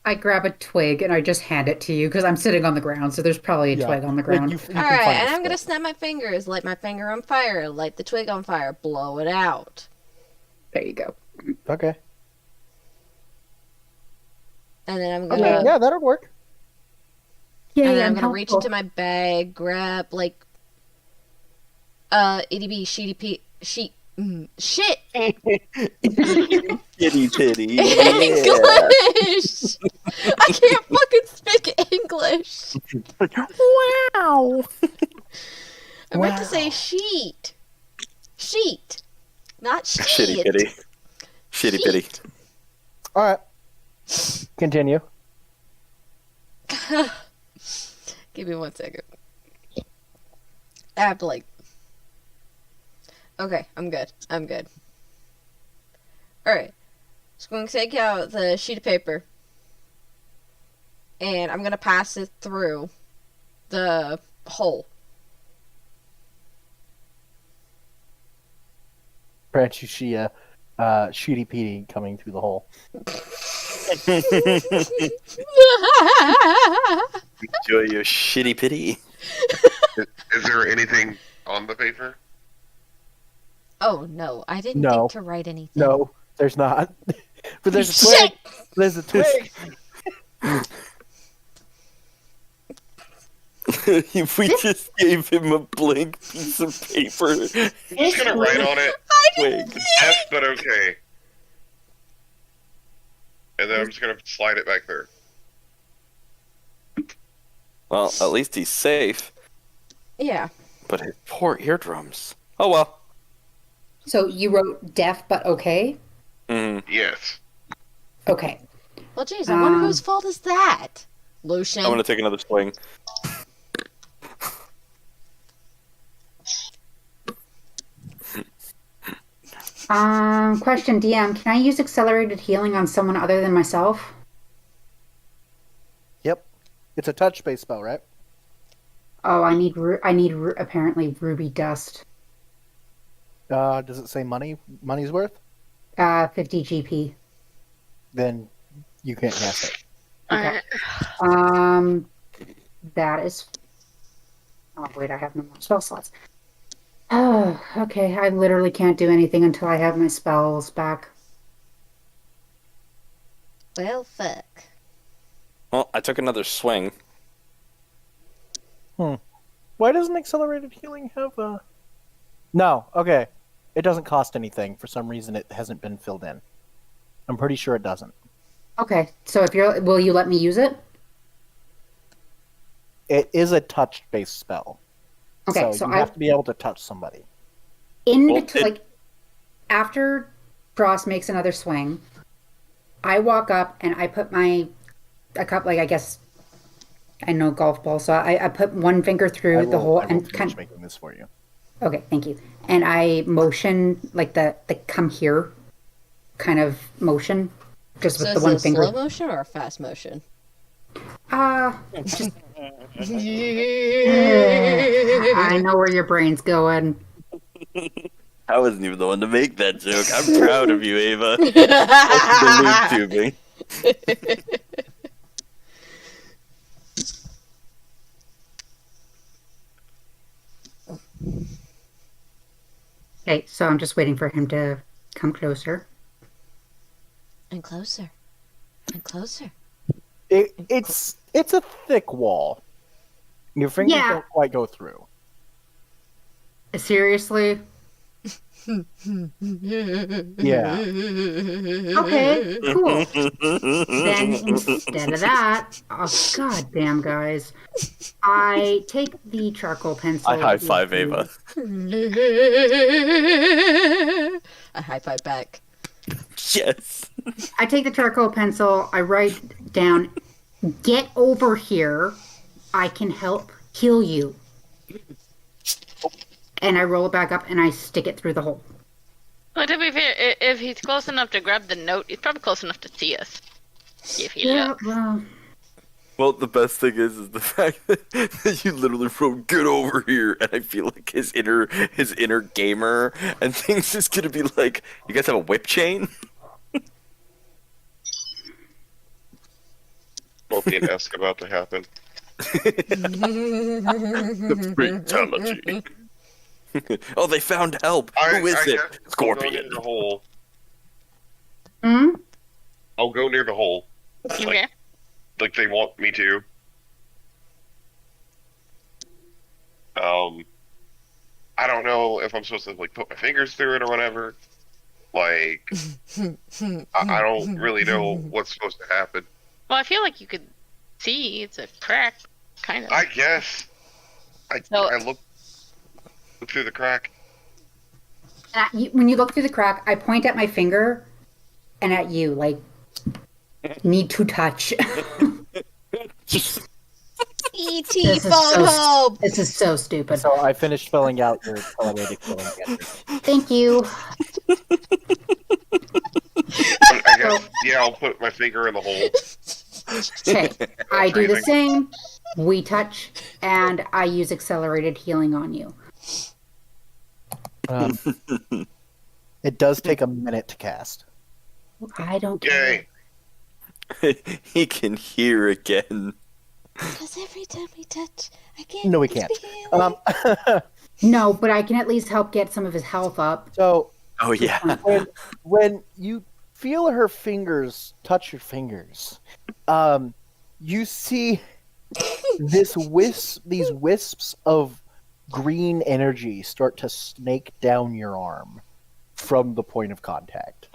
I grab a twig and I just hand it to you because I'm sitting on the ground, so there's probably a Yeah. twig on the Like, ground. you All can right, find and a I'm gonna stick. snap my fingers, light my finger on fire, light the twig on fire, blow it out, There you go. Okay. and then I'm Okay. gonna Yeah, that'll work. and Yay, then I'm I'm gonna reach helpful. into my bag, grab like itty sheety sheet shit Kitty pity. English. I can't fucking speak English. Wow. I meant to Wow. say sheet, not Shitty sheet. pity. Shitty pity. All right. Continue. Give me 1 second. I have to like. Okay, I'm good. Alright. Just going to take out the sheet of paper. And I'm going to pass it through the hole. Perhaps you see a Shooty Petey coming through the hole. Enjoy your shitty pity. Is there anything on the paper? Oh, no. I didn't No. think to write anything. No, there's not. But there's a twig. Shit! There's a twig. If we just gave him a blank piece of paper. I'm just gonna write on it, Twig. F but okay. And then I'm just gonna slide it back there. Well, at least he's safe. Yeah. But his poor eardrums. Oh well. So you wrote deaf but okay? Mm. Yes. Okay. Well, geez, I wonder Um, whose fault is that? Lucian. I'm gonna take another swing. Question, DM, can I use accelerated healing on someone other than myself? Yep. It's a touch-based spell, right? Oh, apparently ruby dust. Does it say money's worth? 50 GP. Then you can't cast it. Okay. That is. Oh wait, I have no more spell slots. Oh, okay. I literally can't do anything until I have my spells back. Well, fuck. Well, I took another swing. Why doesn't accelerated healing have a... No, okay. It doesn't cost anything. For some reason, it hasn't been filled in. I'm pretty sure it doesn't. Okay, so will you let me use it? It is a touch-based spell. Okay, so you have to be able to touch somebody. After Frost makes another swing, I walk up and I put I guess I know golf ball, so I put one finger through the hole I will and finish making this for you. Okay, thank you. And I motion like the come here kind of motion, just So with is the it one a finger. slow motion or a fast motion? Just I know where your brain's going. I wasn't even the one to make that joke. I'm proud of you, Ava. Welcome to Lube Tubing. Okay, so I'm just waiting for him to come closer. And closer. And closer. It's a thick wall. Your fingers Yeah. don't quite go through. Seriously? Yeah. Okay, cool. Then instead of that, oh goddamn guys, I take the charcoal pencil. I high five Ava. I high five back. Yes. I take the charcoal pencil. I write down, "Get over here. I can help heal you." And I roll it back up and I stick it through the hole. Well, to be fair, if he's close enough to grab the note, he's probably close enough to see us. If he looks. Well, Well, the best thing is the fact that you literally wrote "get over here," and I feel like his inner gamer and things is gonna be like, "You guys have a whip chain?" Scorpion-esque about to happen. Fatality. Oh, they found help. Who is I it? guess I'll go near Scorpion. the hole. Hmm? I'll go near the hole. Okay. Like they want me to. I don't know if I'm supposed to like put my fingers through it or whatever. Like, I don't really know what's supposed to happen. Well, I feel like you could see it's a crack, kind of. I guess. So- I look through the crack. When you look through the crack, I point at my finger and at you, like, need to touch. E.T. This is phone so- home. This is so stupid. So I finished filling out your accelerated killing gadget. Thank you. I guess, yeah, I'll put my finger in the hole. Okay, I do the Breathing. same. We touch, and I use accelerated healing on you. It does take a minute to cast. I don't care. Yay. He can hear again. Because every time we touch, I get No, we can't. No, but I can at least help get some of his health up. So Oh yeah. when you feel her fingers touch your fingers, you see these wisps of green energy start to snake down your arm from the point of contact.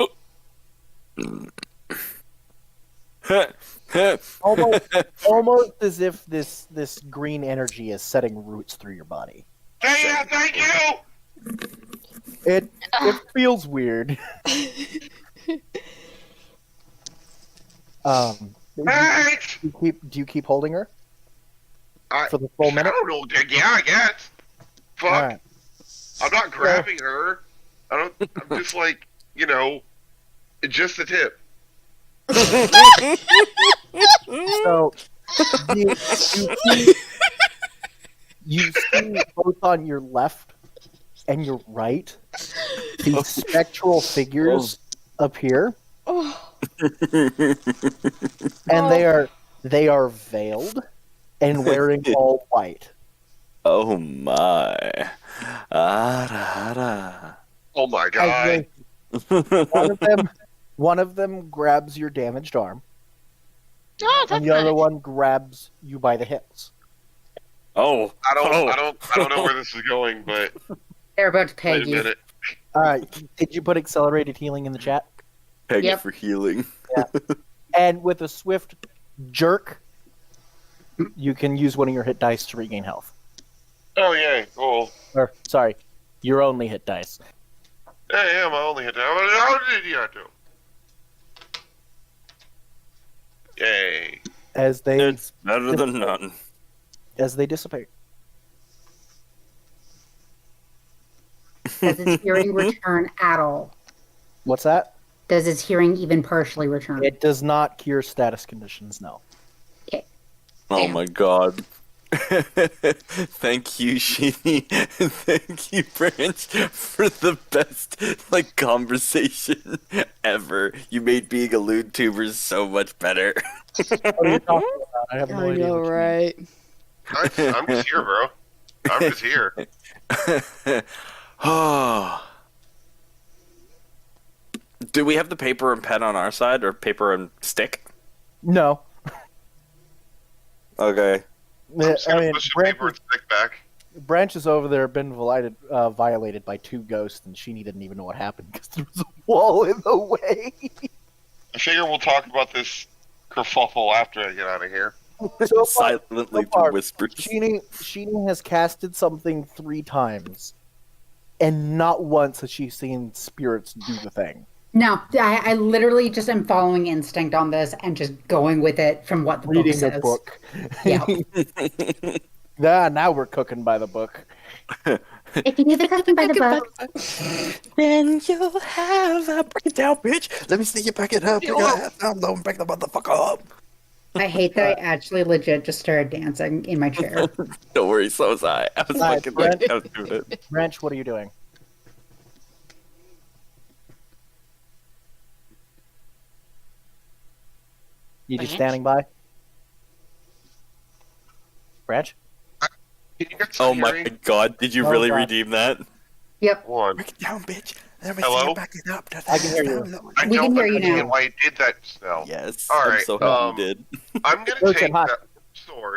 Almost as if this green energy is setting roots through your body. Thank you! It feels weird. Thanks! Do you keep holding her I for the full minute? don't know. Yeah, I guess. Fuck. All right. I'm not grabbing her. I'm just like, just the tip. So you see both on your left and your right these spectral figures appear, and they are veiled and wearing all white. Oh my. Ah, Oh my As god. one of them grabs your damaged arm, Oh, that's and the other nice. one grabs you by the hips. Oh. I don't know where this is going, but They're about to wait peg a you. minute. All right, did you put accelerated healing in the chat? Peg Yep. for healing. And with a swift jerk, you can use one of your hit dice to regain health. Oh yay, cool. Or, sorry, your only hit dice. Yeah, my only hit. How did you do? Yay. As they It's better than none. dissipate. Does his hearing return at all? What's that? Does his hearing even partially return? It does not cure status conditions, no. Oh Damn. my god. Thank you, Sheeny. Thank you, Branch, for the best conversation ever. You made being a loot tuber so much better. What are you talking about? I have no I idea. know, what you mean. right? I'm just here, bro. I'm just here. Oh. Do we have the paper and pen on our side, or paper and stick? No. Okay. I'm just I gonna mean, push the paper and stick back. Branch is over there been violated by two ghosts, and Sheeny didn't even know what happened because there was a wall in the way. I figure we'll talk about this kerfuffle after I get out of here. So far, Silently so far, through whispers. Sheeny has casted something 3 times, and not once has she seen spirits do the thing. No, I literally just am following instinct on this and just going with it from what the book Reading says. the book. Yeah. Now we're cooking by the book. If you do the cooking by the book, Then you'll have a break it down, bitch. Let me see you back it up. You gotta have down, back the motherfucker up. I hate that I actually legit just started dancing in my chair. Don't worry, so was I. I was Alright, fucking Brent. I was doing it. Branch, what are you doing? You just Branch? standing by? Branch? Can you get Oh some my hearing? god, did you Oh, really God. redeem that? Yep, One. Break it down, bitch. Hello? Back it up. I can hear you. I We don't can hear you understand now. why I did that spell. Yes, All I'm right, so happy you did. I'm gonna Roach take and hot. that sword